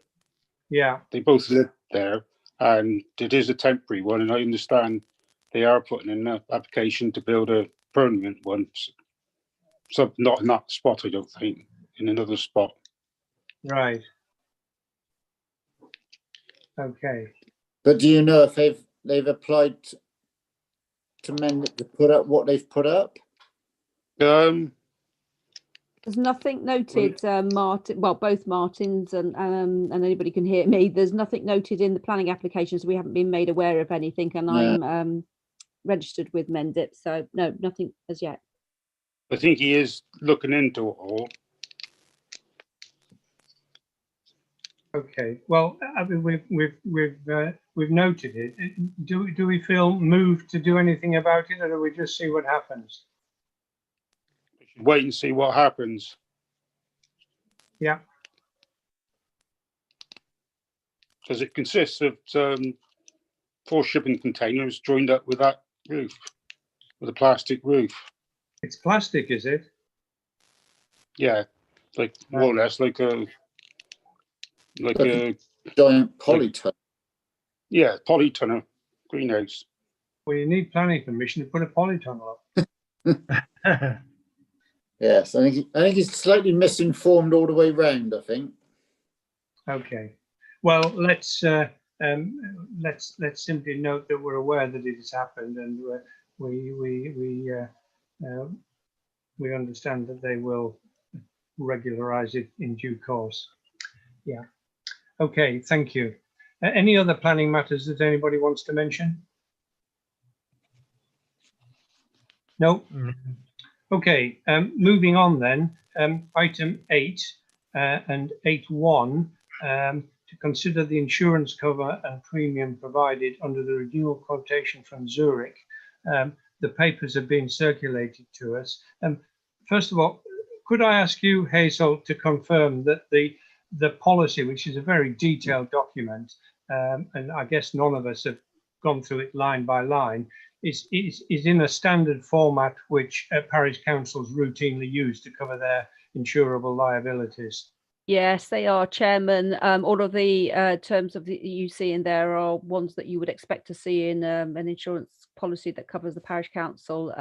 Yeah. They both live there, and it is a temporary one. And I understand they are putting in an application to build a permanent one. So not in that spot, I don't think, in another spot. Right. Okay. But do you know if they've applied to mend it, to put up what they've put up? There's nothing noted, Martin. Well, both Martins and anybody can hear me. There's nothing noted in the planning applications. We haven't been made aware of anything, and No. I'm registered with Mendip, so no, nothing as yet. I think he is looking into it all. Okay. Well, I mean, we've noted it. Do we feel moved to do anything about it, or do we just see what happens? Wait and see what happens. Yeah. Because it consists of 4 shipping containers joined up with that roof, with a plastic roof. It's plastic, is it? Yeah, like more or less like a Giant polytunnel. Yeah, polytunnel greenhouse. Well, you need planning permission to put a polytunnel up. Yes, I think he's slightly misinformed all the way round, I think. Okay. Well, let's simply note that we're aware that it has happened, and we understand that they will regularize it in due course. Yeah. Okay. Thank you. Any other planning matters that anybody wants to mention? No. Okay. Moving on then. Item 8 and 8.1. To consider the insurance cover and premium provided under the renewal quotation from Zurich. The papers have been circulated to us. First of all, could I ask you, Hazel, to confirm that the policy, which is a very detailed document, and I guess none of us have gone through it line by line, is in a standard format which parish councils routinely use to cover their insurable liabilities? Yes, they are, Chairman. All of the terms of you see in there are ones that you would expect to see in an insurance policy that covers the parish council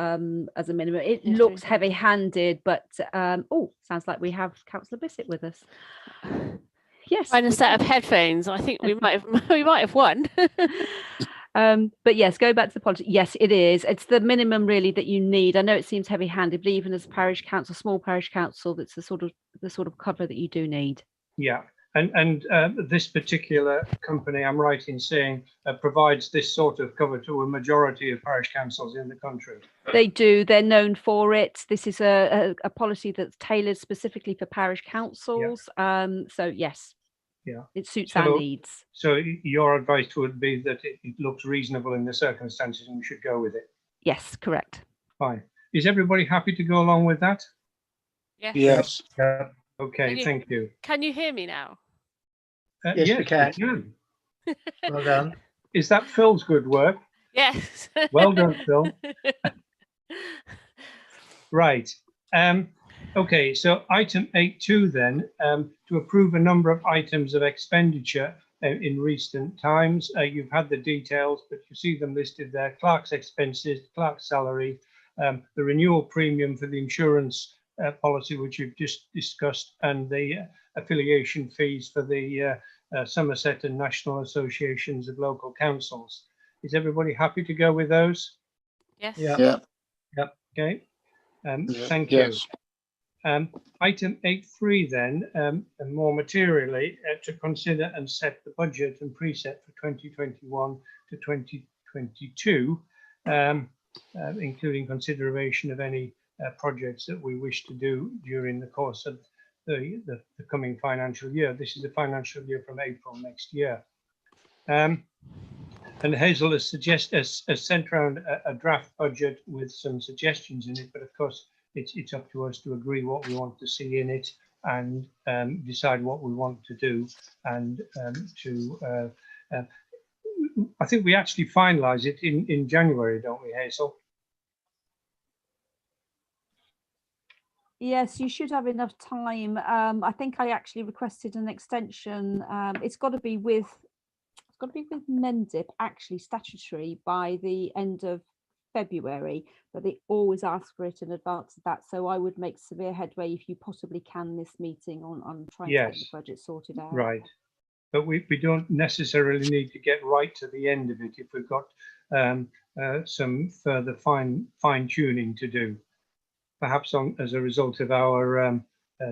as a minimum. It looks heavy-handed, but sounds like we have Councillor Bissett with us. Yes, and a set of headphones. I think we might have won. But yes, go back to the policy. Yes, it is. It's the minimum really that you need. I know it seems heavy-handed, but even as a parish council, small parish council, that's the sort of cover that you do need. Yeah, and this particular company, I'm right in saying, provides this sort of cover to a majority of parish councils in the country. They do. They're known for it. This is a policy that's tailored specifically for parish councils. Yeah. So yes. Yeah, it suits our needs. So your advice would be that it looks reasonable in the circumstances and we should go with it? Yes, correct. Fine. Is everybody happy to go along with that? Yes. Yes. Okay, thank you. Can you hear me now? Yes, we can. Well done. Is that Phil's good work? Yes. Well done, Phil. Right. Okay, so item 8.2 then, to approve a number of items of expenditure in recent times. You've had the details, but you see them listed there: clerk's expenses, clerk's salary, the renewal premium for the insurance policy, which you've just discussed, and the affiliation fees for the Somerset and National Associations of Local Councils. Is everybody happy to go with those? Yes. Yeah. Yep. Okay. Thank you. Yes. Item 8.3 then, and more materially, to consider and set the budget and preset for 2021 to 2022, including consideration of any projects that we wish to do during the course of the coming financial year. This is a financial year from April next year. And Hazel has sent around a draft budget with some suggestions in it, but of course it's up to us to agree what we want to see in it and decide what we want to do. And I think we actually finalise it in January, don't we, Hazel? Yes, you should have enough time. I think I actually requested an extension. It's got to be with Mendip, actually statutory by the end of February, but they always ask for it in advance of that. So I would make severe headway if you possibly can this meeting on trying to get the budget sorted out. Right. But we don't necessarily need to get right to the end of it if we've got some further fine tuning to do, perhaps as a result of our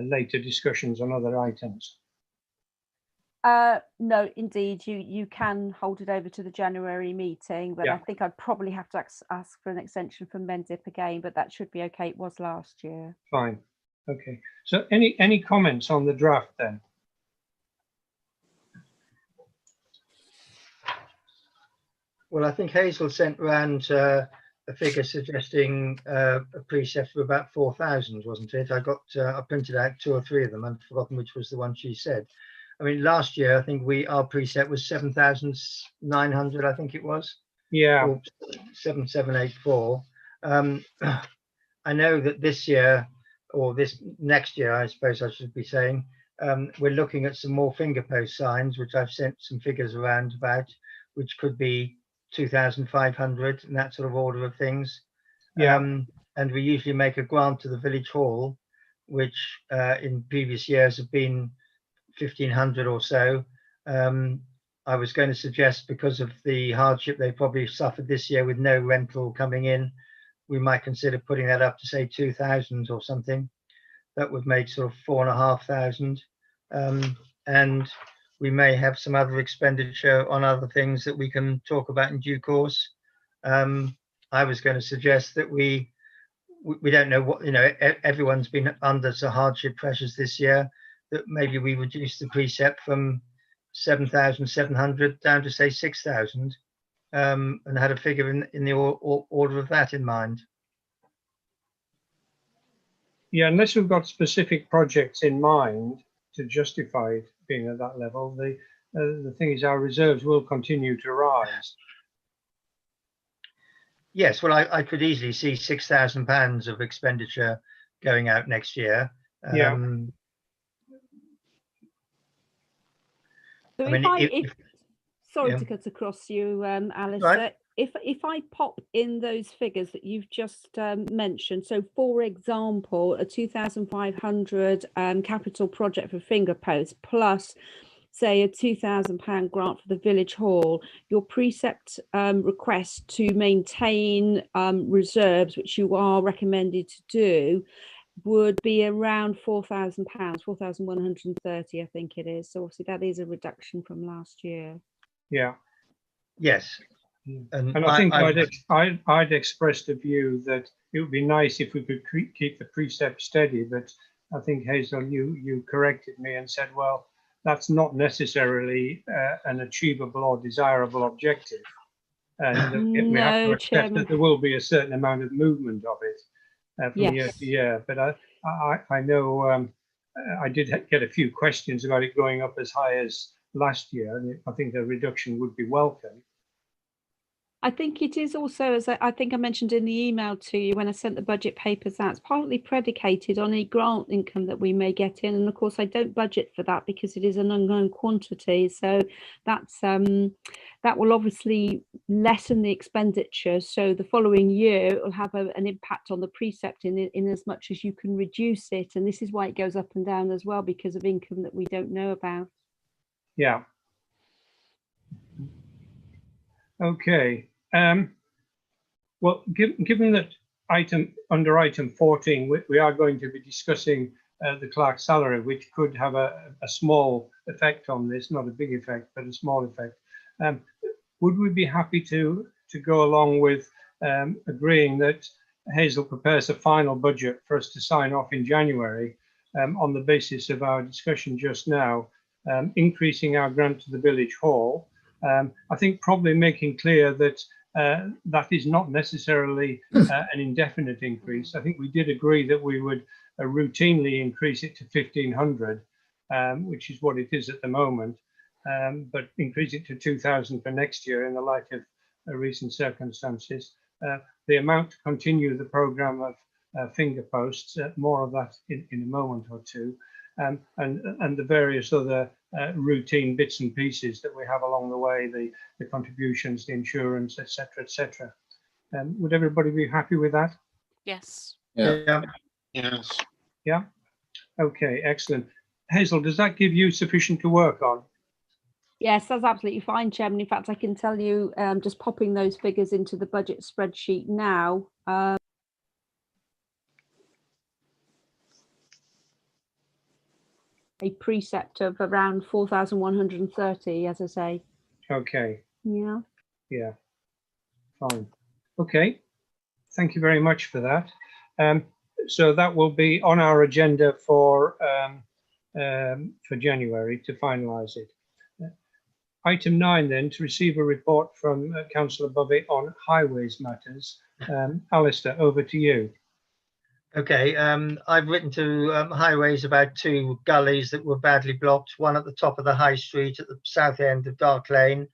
later discussions on other items. No, indeed, you can hold it over to the January meeting, but I think I'd probably have to ask for an extension from Mendip again, but that should be okay. It was last year. Fine. Okay. So any comments on the draft then? Well, I think Hazel sent round a figure suggesting a precept of about 4,000, wasn't it? I printed out 2 or 3 of them. I've forgotten which was the one she said. I mean, last year I think our precept was 7,900. I think it was. Yeah. Or 7,784. I know that this year, or this next year, I suppose I should be saying, we're looking at some more finger post signs, which I've sent some figures around about, which could be 2,500 and that sort of order of things. Yeah. And we usually make a grant to the village hall, which in previous years have been 1,500 or so. I was going to suggest, because of the hardship they probably suffered this year with no rental coming in, we might consider putting that up to say 2,000 or something. That would make sort of 4,500. And we may have some other expenditure on other things that we can talk about in due course. I was going to suggest that we don't know what, everyone's been under some hardship pressures this year, that maybe we reduce the precept from 7,700 down to say 6,000, and had a figure in the order of that in mind. Yeah, unless we've got specific projects in mind to justify it being at that level, the thing is our reserves will continue to rise. Yes, well, I could easily see £6,000 of expenditure going out next year. Yeah. So sorry to cut across you, Alice. Right. If I pop in those figures that you've just mentioned, so for example, a 2,500 capital project for finger posts plus, say, a £2,000 grant for the village hall, your precept request to maintain reserves, which you are recommended to do, would be around £4,000, 4,130, I think it is. So obviously that is a reduction from last year. Yeah. Yes. And I think I'd expressed a view that it would be nice if we could keep the precept steady, but I think, Hazel, you corrected me and said, well, that's not necessarily an achievable or desirable objective. And we have to accept that there will be a certain amount of movement of it from year to year. But I know I did get a few questions about it going up as high as last year, and I think the reduction would be welcome. I think it is also, as I think I mentioned in the email to you when I sent the budget papers out, it's partly predicated on any grant income that we may get in. And of course, I don't budget for that because it is an unknown quantity. So that's that will obviously lessen the expenditure. So the following year, it will have an impact on the precept in as much as you can reduce it. And this is why it goes up and down as well, because of income that we don't know about. Yeah. Okay. Well, given that under item 14, we are going to be discussing the clerk's salary, which could have a small effect on this, not a big effect, but a small effect. Would we be happy to go along with agreeing that Hazel prepares a final budget for us to sign off in January on the basis of our discussion just now, increasing our grant to the village hall, I think probably making clear that that is not necessarily an indefinite increase. I think we did agree that we would routinely increase it to 1,500, which is what it is at the moment, but increase it to 2,000 for next year in the light of recent circumstances. The amount to continue the programme of finger posts, more of that in a moment or two, and the various other routine bits and pieces that we have along the way, the contributions, the insurance, etc., etc. Would everybody be happy with that? Yes. Yeah. Yes. Yeah. Okay, excellent. Hazel, does that give you sufficient to work on? Yes, that's absolutely fine, Chairman. In fact, I can tell you, just popping those figures into the budget spreadsheet now. A precept of around 4,130, as I say. Okay. Yeah. Yeah. Fine. Okay. Thank you very much for that. So that will be on our agenda for January to finalise it. Item 9 then, to receive a report from Councillor Bovey on highways matters. Alistair, over to you. Okay, I've written to Highways about 2 gullies that were badly blocked, one at the top of the High Street at the south end of Dark Lane.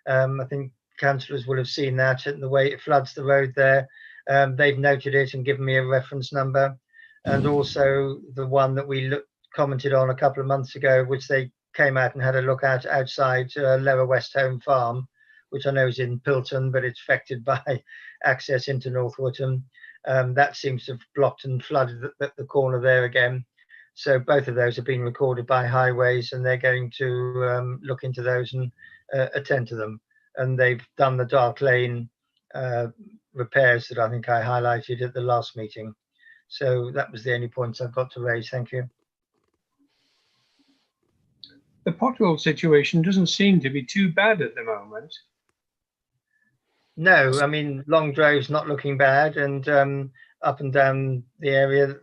I think councillors will have seen that and the way it floods the road there. They've noted it and given me a reference number. And also the one that we commented on a couple of months ago, which they came out and had a look at outside Lower West Home Farm, which I know is in Pilton, but it's affected by access into North Wootton. That seems to have blocked and flooded the corner there again. So both of those have been recorded by Highways, and they're going to look into those and attend to them. And they've done the Dark Lane repairs that I think I highlighted at the last meeting. So that was the only points I've got to raise. Thank you. The pothole situation doesn't seem to be too bad at the moment. No, I mean, Long Drove's not looking bad, and up and down the area,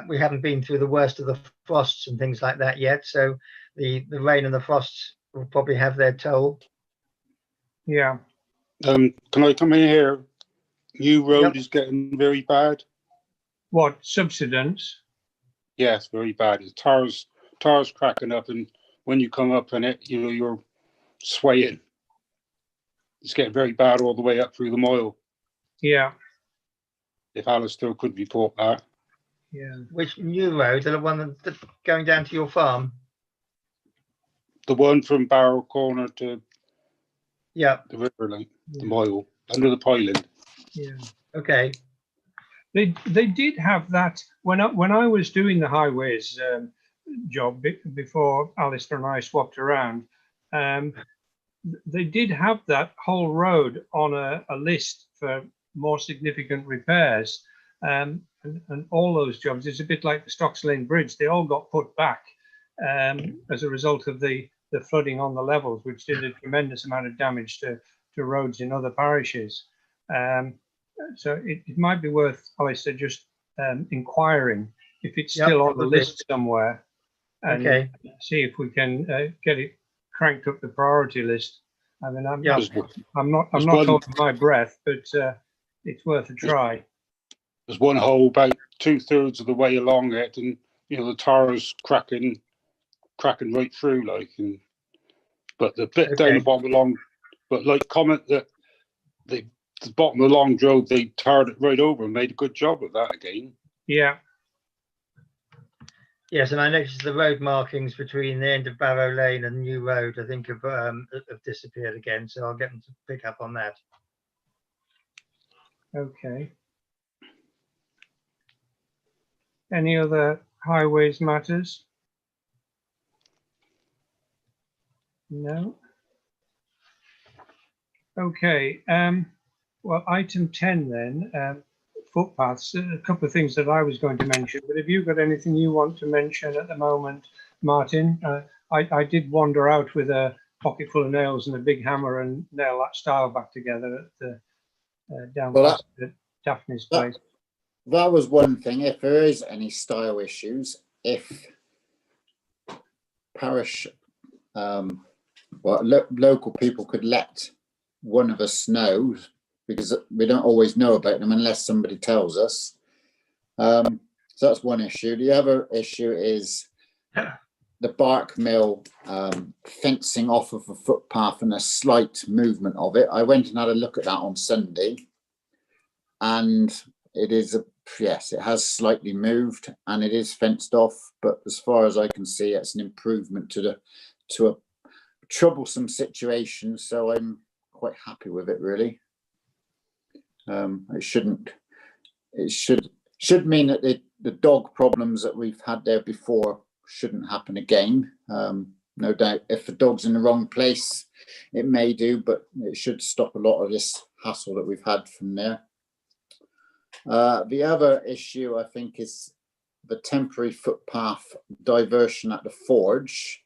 we haven't been through the worst of the frosts and things like that yet. So the rain and the frosts will probably have their toll. Yeah. Can I come in here? New road Yep. is getting very bad. What, subsidence? Yes, very bad. The tars cracking up, and when you come up in it, you know, you're swaying. It's getting very bad all the way up through the mile. Yeah. If Alistair could report that. Yeah. Which new road? The one that's going down to your farm? The one from Barrow Corner to Yeah. the river, like Yeah. the mile, under the piling. Yeah. Okay. They did have that when I was doing the highways job before Alistair and I swapped around. They did have that whole road on a list for more significant repairs, and all those jobs. It's a bit like the Stocks Lane Bridge. They all got put back as a result of the flooding on the levels, which did a tremendous amount of damage to roads in other parishes. So it might be worth, Alistair, just inquiring if it's still on the list somewhere, and see if we can get it cranked up the priority list. I mean, I'm not holding my breath, but it's worth a try. There's one hole about 2/3 of the way along it, and you know the tars cracking right through, like. But the bit down the bottom along, but like comment that the bottom of the Long Drove, they tarred it right over and made a good job of that again. Yeah. Yes, and I noticed the road markings between the end of Barrow Lane and New Road, I think, have disappeared again. So I'll get them to pick up on that. Okay. Any other highways matters? No. Okay. Well, item 10 then. Footpaths, a couple of things that I was going to mention, but have you got anything you want to mention at the moment, Martin? I did wander out with a pocket full of nails and a big hammer and nail that stile back together at the down past Daphne's place. That was one thing. If there is any style issues, if parish well, local people could let one of us know, because we don't always know about them unless somebody tells us. So that's one issue. The other issue is the bark mill fencing off of a footpath and a slight movement of it. I went and had a look at that on Sunday, and it is yes, it has slightly moved and it is fenced off, but as far as I can see, it's an improvement to a troublesome situation, so I'm quite happy with it, really. It should mean that the dog problems that we've had there before shouldn't happen again. No doubt if the dog's in the wrong place, it may do, but it should stop a lot of this hassle that we've had from there. The other issue, I think, is the temporary footpath diversion at the forge,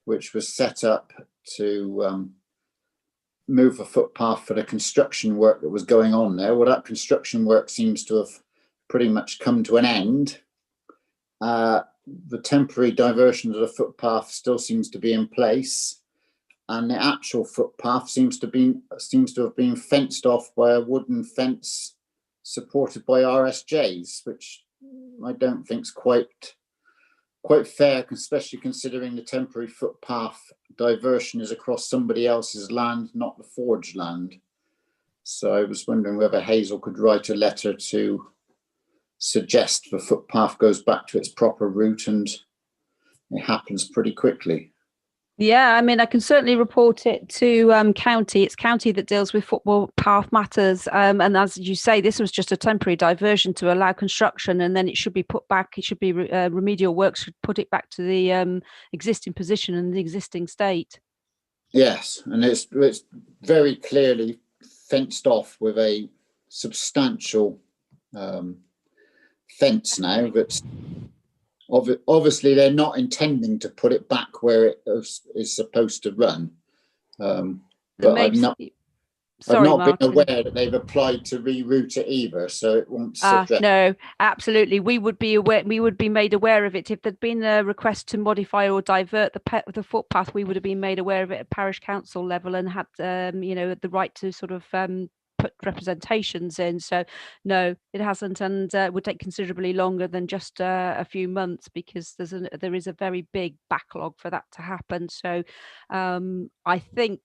which was set up to move a footpath for the construction work that was going on there. Well, that construction work seems to have pretty much come to an end. The temporary diversion of the footpath still seems to be in place, and the actual footpath seems to have been fenced off by a wooden fence supported by RSJs, which I don't think is quite fair, especially considering the temporary footpath diversion is across somebody else's land, not the forge land. So I was wondering whether Hazel could write a letter to suggest the footpath goes back to its proper route, and it happens pretty quickly. Yeah, I mean, I can certainly report it to county. It's county that deals with football path matters. And as you say, this was just a temporary diversion to allow construction, and then it should be put back. It should be remedial works should put it back to the existing position and the existing state. Yes, and it's very clearly fenced off with a substantial fence now. That's obviously they're not intending to put it back where it is supposed to run, but I've not been aware that they've applied to reroute it either, so it won't subject. No, absolutely, we would be aware. We would be made aware of it if there'd been a request to modify or divert the footpath. We would have been made aware of it at parish council level and had the right to sort of put representations in. So no, it hasn't, and would take considerably longer than just a few months, because there is a very big backlog for that to happen. So I think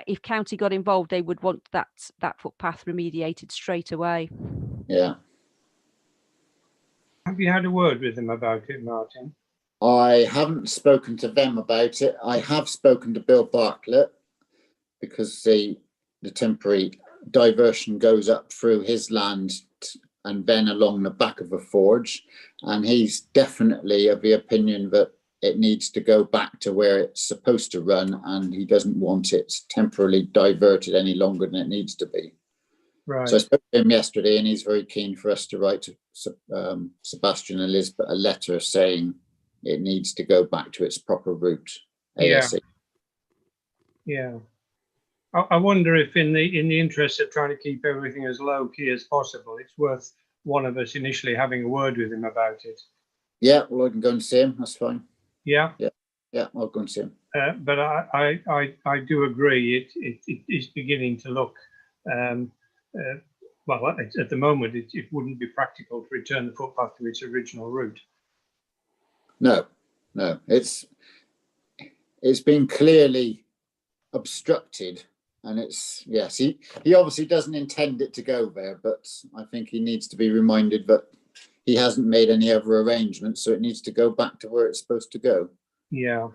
if county got involved, they would want that footpath remediated straight away. Yeah. Have you had a word with them about it, Martin? I haven't spoken to them about it. I have spoken to Bill Bartlett, because the temporary diversion goes up through his land and then along the back of a forge, and he's definitely of the opinion that it needs to go back to where it's supposed to run, and he doesn't want it temporarily diverted any longer than it needs to be. Right. So I spoke to him yesterday, and he's very keen for us to write to Sebastian and Elizabeth a letter saying it needs to go back to its proper route. ASAP. Yeah. I wonder if in the interest of trying to keep everything as low key as possible, it's worth one of us initially having a word with him about it. Yeah, well, I can go and see him. That's fine. Yeah. Yeah, I'll go and see him. But I do agree. It is beginning to look well. At the moment, it wouldn't be practical to return the footpath to its original route. No, it's been clearly obstructed. And he obviously doesn't intend it to go there, but I think he needs to be reminded that he hasn't made any other arrangements, so it needs to go back to where it's supposed to go. Yeah.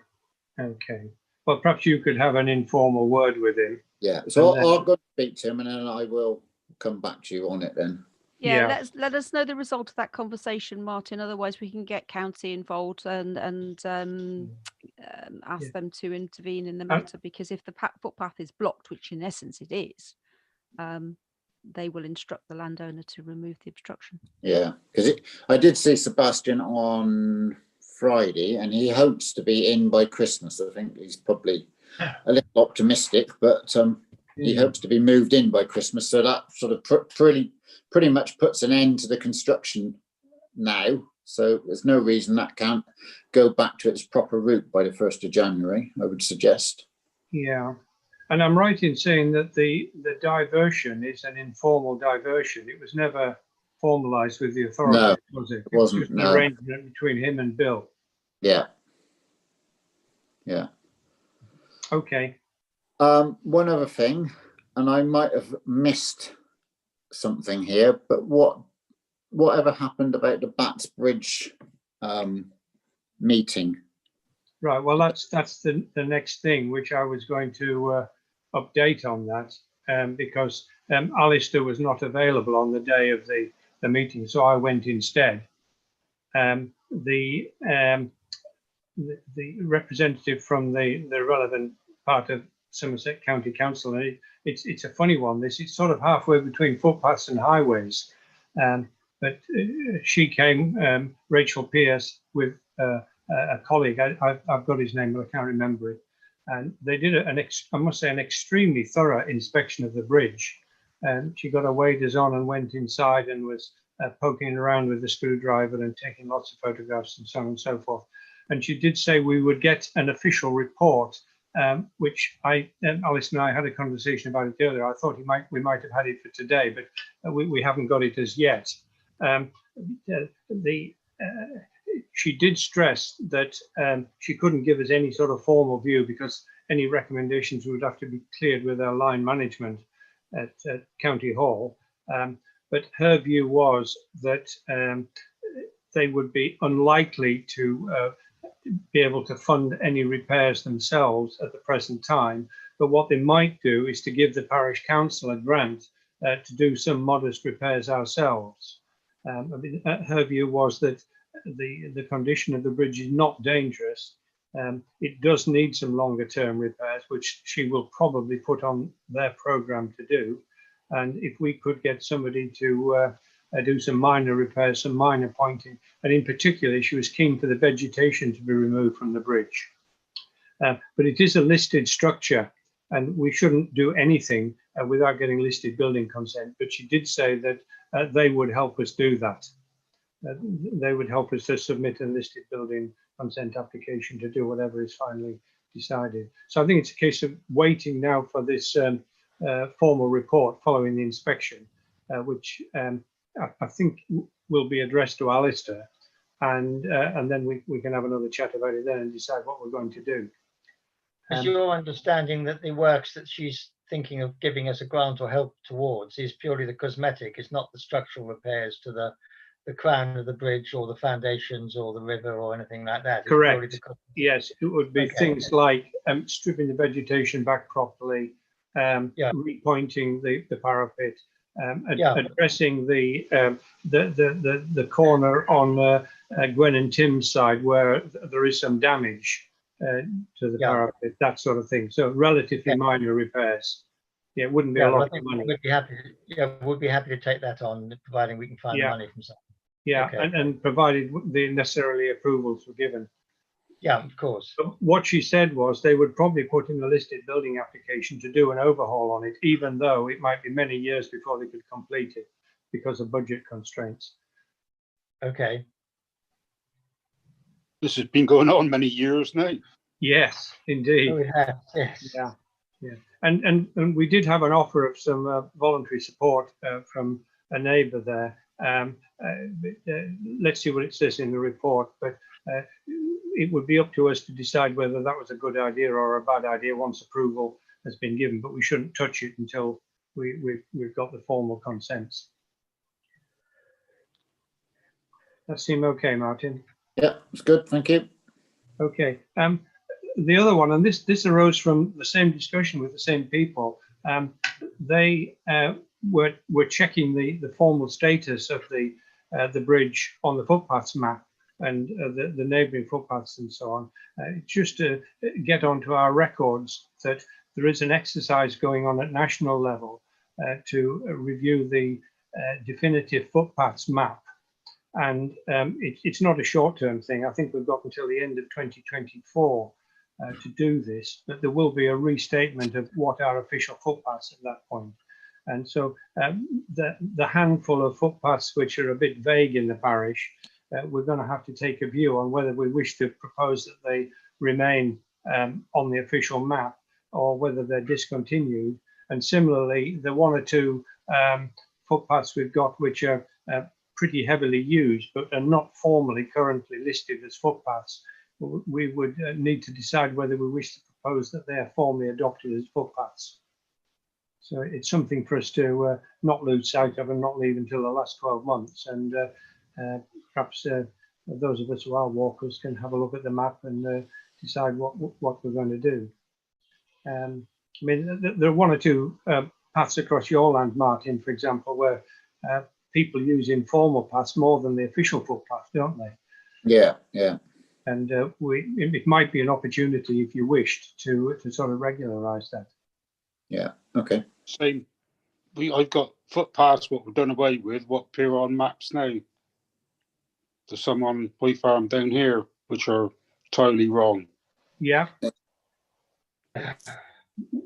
Okay. Well, perhaps you could have an informal word with him. Yeah. So I'll go speak to him, and then I will come back to you on it then. Yeah. Let us know the result of that conversation, Martin. Otherwise, we can get county involved and ask them to intervene in the matter, because if the footpath is blocked, which in essence it is, they will instruct the landowner to remove the obstruction. Yeah, because I did see Sebastian on Friday, and he hopes to be in by Christmas. I think he's probably a little optimistic, but he hopes to be moved in by Christmas. So that sort of pretty much puts an end to the construction now. So there's no reason that can't go back to its proper route by the 1st of January, I would suggest. Yeah. And I'm right in saying that the diversion is an informal diversion. It was never formalized with the authorities, was it? It wasn't, Just an no. arrangement between him and Bill. Yeah. Yeah. Okay. One other thing, and I might have missed something here, but whatever happened about the Bats Bridge meeting? Right. Well, that's the next thing which I was going to update on that, because Alistair was not available on the day of the meeting, so I went instead. The representative from the relevant part of Somerset County Council, and it's a funny one. It's sort of halfway between footpaths and highways, but she came, Rachel Pierce, with a colleague. I've got his name, but I can't remember it. And they did I must say, an extremely thorough inspection of the bridge. And she got her waders on and went inside and was poking around with the screwdriver and taking lots of photographs and so on and so forth. And she did say we would get an official report, which Alice and I had a conversation about it earlier. I thought we might have had it for today, but we haven't got it as yet. She did stress that she couldn't give us any sort of formal view because any recommendations would have to be cleared with our line management at County Hall. But her view was that they would be unlikely to be able to fund any repairs themselves at the present time. But what they might do is to give the parish council a grant to do some modest repairs ourselves. I mean, her view was that the condition of the bridge is not dangerous. It does need some longer term repairs, which she will probably put on their programme to do. And if we could get somebody to do some minor repairs, some minor pointing, and in particular, she was keen for the vegetation to be removed from the bridge. But it is a listed structure, and we shouldn't do anything without getting listed building consent. But she did say that they would help us do that. They would help us to submit a listed building consent application to do whatever is finally decided. So I think it's a case of waiting now for this formal report following the inspection, which I think will be addressed to Alistair, and then we can have another chat about it then and decide what we're going to do. Is your understanding that the works that she's thinking of giving us a grant or help towards is purely the cosmetic? It's not the structural repairs to the crown of the bridge or the foundations or the river or anything like that? Correct. Yes, it would be things like stripping the vegetation back properly, repointing the parapet, addressing the corner on Gwen and Tim's side where there is some damage to the parapet, that sort of thing. So relatively minor repairs. Yeah, it wouldn't be a lot of money. We'd be happy to take that on, providing we can find the money from something. Yeah, and provided the necessarily approvals were given. Yeah, of course. But what she said was they would probably put in a listed building application to do an overhaul on it, even though it might be many years before they could complete it because of budget constraints. Okay. This has been going on many years now. Yes, indeed. Oh, we have. Yes. Yeah, yeah. And we did have an offer of some voluntary support from a neighbour there. Let's see what it says in the report, but it would be up to us to decide whether that was a good idea or a bad idea once approval has been given, but we shouldn't touch it until we've got the formal consents. That seem okay, Martin? Yeah, it's good, thank you. Okay. The other one, and this arose from the same discussion with the same people. They were checking the formal status of the bridge on the footpaths map and the neighbouring footpaths and so on, just to get onto our records that there is an exercise going on at national level to review the definitive footpaths map. And it's not a short-term thing. I think we've got until the end of 2024 to do this, but there will be a restatement of what are official footpaths at that point. And so the handful of footpaths which are a bit vague in the parish, we're going to have to take a view on whether we wish to propose that they remain on the official map, or whether they're discontinued. And similarly, the one or two footpaths we've got which are pretty heavily used but are not formally currently listed as footpaths, we would need to decide whether we wish to propose that they are formally adopted as footpaths. So it's something for us to not lose sight of and not leave until the last 12 months. And perhaps those of us who are walkers can have a look at the map and decide what we're going to do. I mean, there are one or two paths across your land, Martin, for example, where people use informal paths more than the official footpath, don't they? Yeah, yeah. And it might be an opportunity, if you wished, to sort of regularise that. Yeah, okay. Same. I've got footpaths what we've done away with, what appear on maps now. There's some on my farm down here which are totally wrong. Yeah.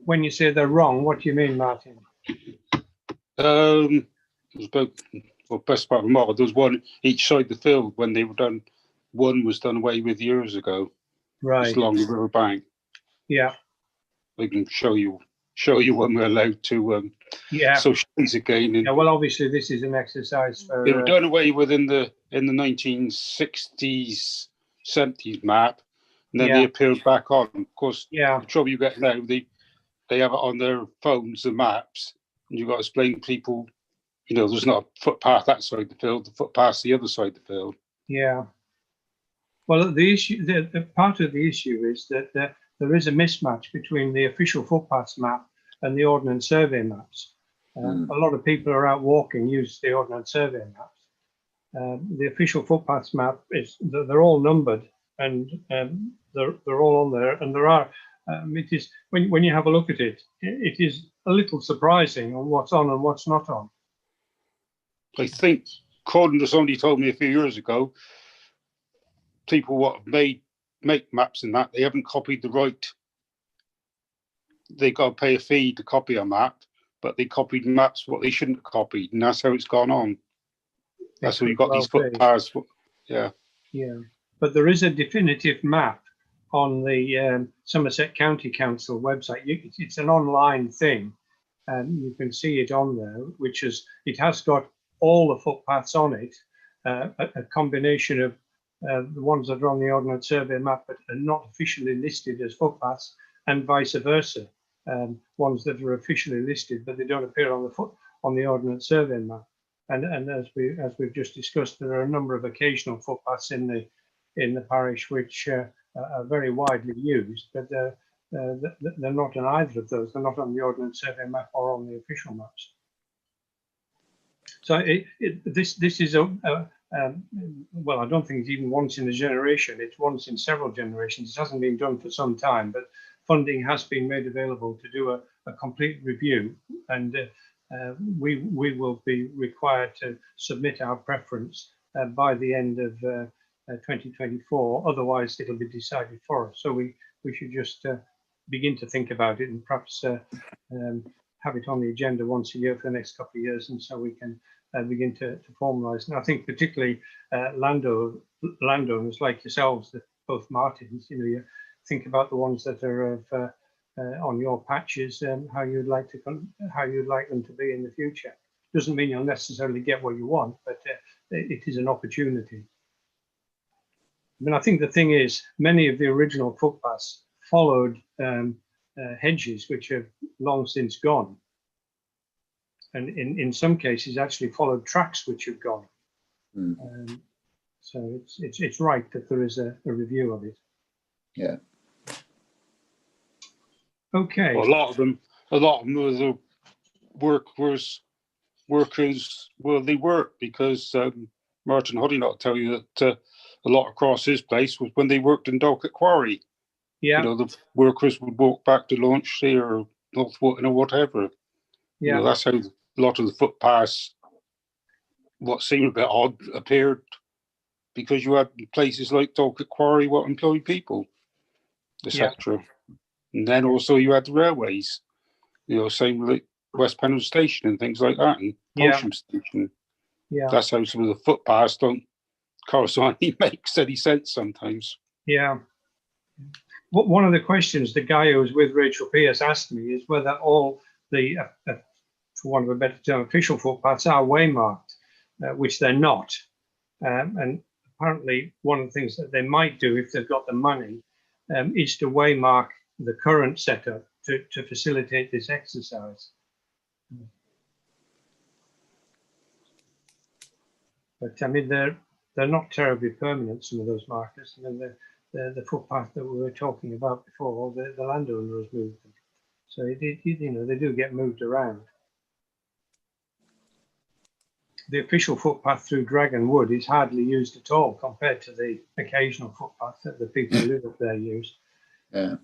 When you say they're wrong, what do you mean, Martin? It was about, well, best part of them all. There was one each side the field when they were done. One was done away with years ago. Right. It's along the river bank. Yeah. I can show you when we're allowed to socialise again. And yeah. Well, obviously, this is an exercise for. they were done away with in the 1960s, 70s map, and then they appeared back on. Of course, the trouble you get now, they have it on their phones, the maps, and you've got to explain to people, you know, there's not a footpath that side of the field, the footpath's the other side of the field. Yeah. Well, the issue, the part of the issue is that there is a mismatch between the official footpaths map and the Ordnance Survey maps. A lot of people are out walking, use the Ordnance Survey maps. The official footpaths map they're all numbered, and they're all on there. And there are it is when you have a look at it, it is a little surprising on what's on and what's not on. I think, according to somebody told me a few years ago, people what make maps and that, they haven't copied the right. They got to pay a fee to copy a map, but they copied maps what they shouldn't have copied, and that's how it's gone on. That's why you got these footpaths. Yeah. Yeah. But there is a definitive map on the Somerset County Council website. It's an online thing, and you can see it on there, it has got all the footpaths on it, a combination of the ones that are on the Ordnance Survey map but are not officially listed as footpaths, and vice versa. Ones that are officially listed but they don't appear on the Ordnance Survey map. And as we've just discussed, there are a number of occasional footpaths in the parish which are very widely used, but they're not on either of those. They're not on the Ordnance Survey map or on the official maps. So this is well, I don't think it's even once in a generation. It's once in several generations. It hasn't been done for some time, but funding has been made available to do a complete review, and we will be required to submit our preference by the end of 2024. Otherwise, it'll be decided for us. So we should just begin to think about it and perhaps have it on the agenda once a year for the next couple of years, and so we can begin to formalise. And I think particularly landowners like yourselves, both Martins, you know, you think about the ones that are on your patches and how you'd like them to be in the future. Doesn't mean you'll necessarily get what you want, but it is an opportunity. I mean, I think the thing is, many of the original footpaths followed hedges which have long since gone, and in some cases actually followed tracks which have gone. So it's right that there is a review of it. Yeah. Okay. Well, a lot of them were the workers. Well, they worked because Martin Huddy not tell you that a lot across his place was when they worked in Dorset Quarry. Yeah. You know, the workers would walk back to Launchley or North Wootton or whatever. Yeah. You know, that's how a lot of the footpaths, what seemed a bit odd, appeared, because you had places like Dorset Quarry what employed people, etc. Yeah. And then also you had the railways, you know, same like West Pennell Station and things like that, and Posham Station. Yeah. That's how some of the footpaths don't correspond. He makes any sense sometimes. Yeah. one of the questions the guy who was with Rachel Pierce asked me is whether all the, for want of a better term, official footpaths are waymarked, which they're not. And apparently one of the things that they might do if they've got the money is to waymark the current setup to facilitate this exercise. But I mean, they're not terribly permanent, some of those markers. I mean, the footpath that we were talking about before, the landowner has moved them. So you know, they do get moved around. The official footpath through Dragon Wood is hardly used at all compared to the occasional footpath that the people who live up there use. Yeah.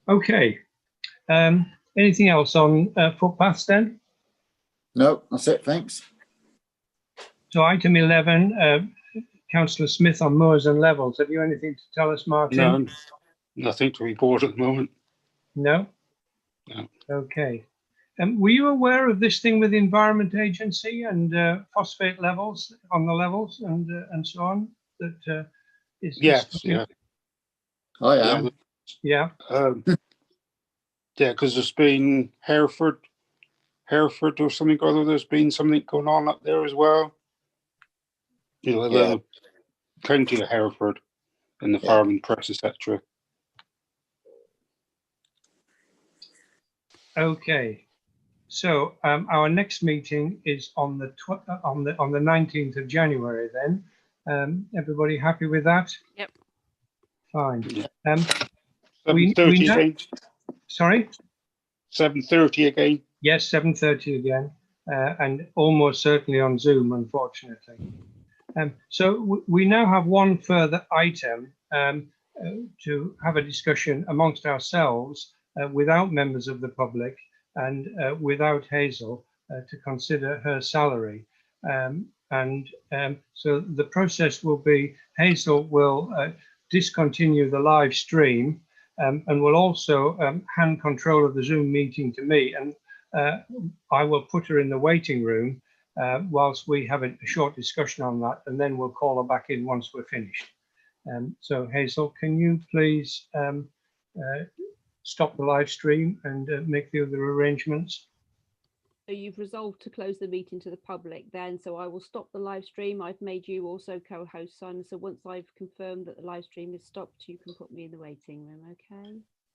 Okay. Anything else on footpaths then? No, that's it. Thanks. So item 11, Councillor Smith on moors and levels. Have you anything to tell us, Martin? No, nothing to report at the moment. No? No. Okay. Were you aware of this thing with the Environment Agency and phosphate levels on the levels and so on? That is Yes, yeah. I am. Yeah. Yeah, because there's been Hereford or something or other. There's been something going on up there as well. You know, Yeah. the county of Hereford and the Yeah. farming press, etc. Okay. So our next meeting is on the 19th of January. Then, everybody happy with that? Yep. Fine. Yeah. 7:30 7:30 again. Sorry. 7:30 again. Yes, 7:30 again, and almost certainly on Zoom, unfortunately. So we now have one further item to have a discussion amongst ourselves without members of the public and without Hazel to consider her salary. So the process will be Hazel will discontinue the live stream and will also hand control of the Zoom meeting to me, and I will put her in the waiting room whilst we have a short discussion on that, and then we'll call her back in once we're finished. So Hazel, can you please stop the live stream and make the other arrangements? So you've resolved to close the meeting to the public then, so I will stop the live stream. I've made you also co-host, Simon, so once I've confirmed that the live stream is stopped, you can put me in the waiting room, okay?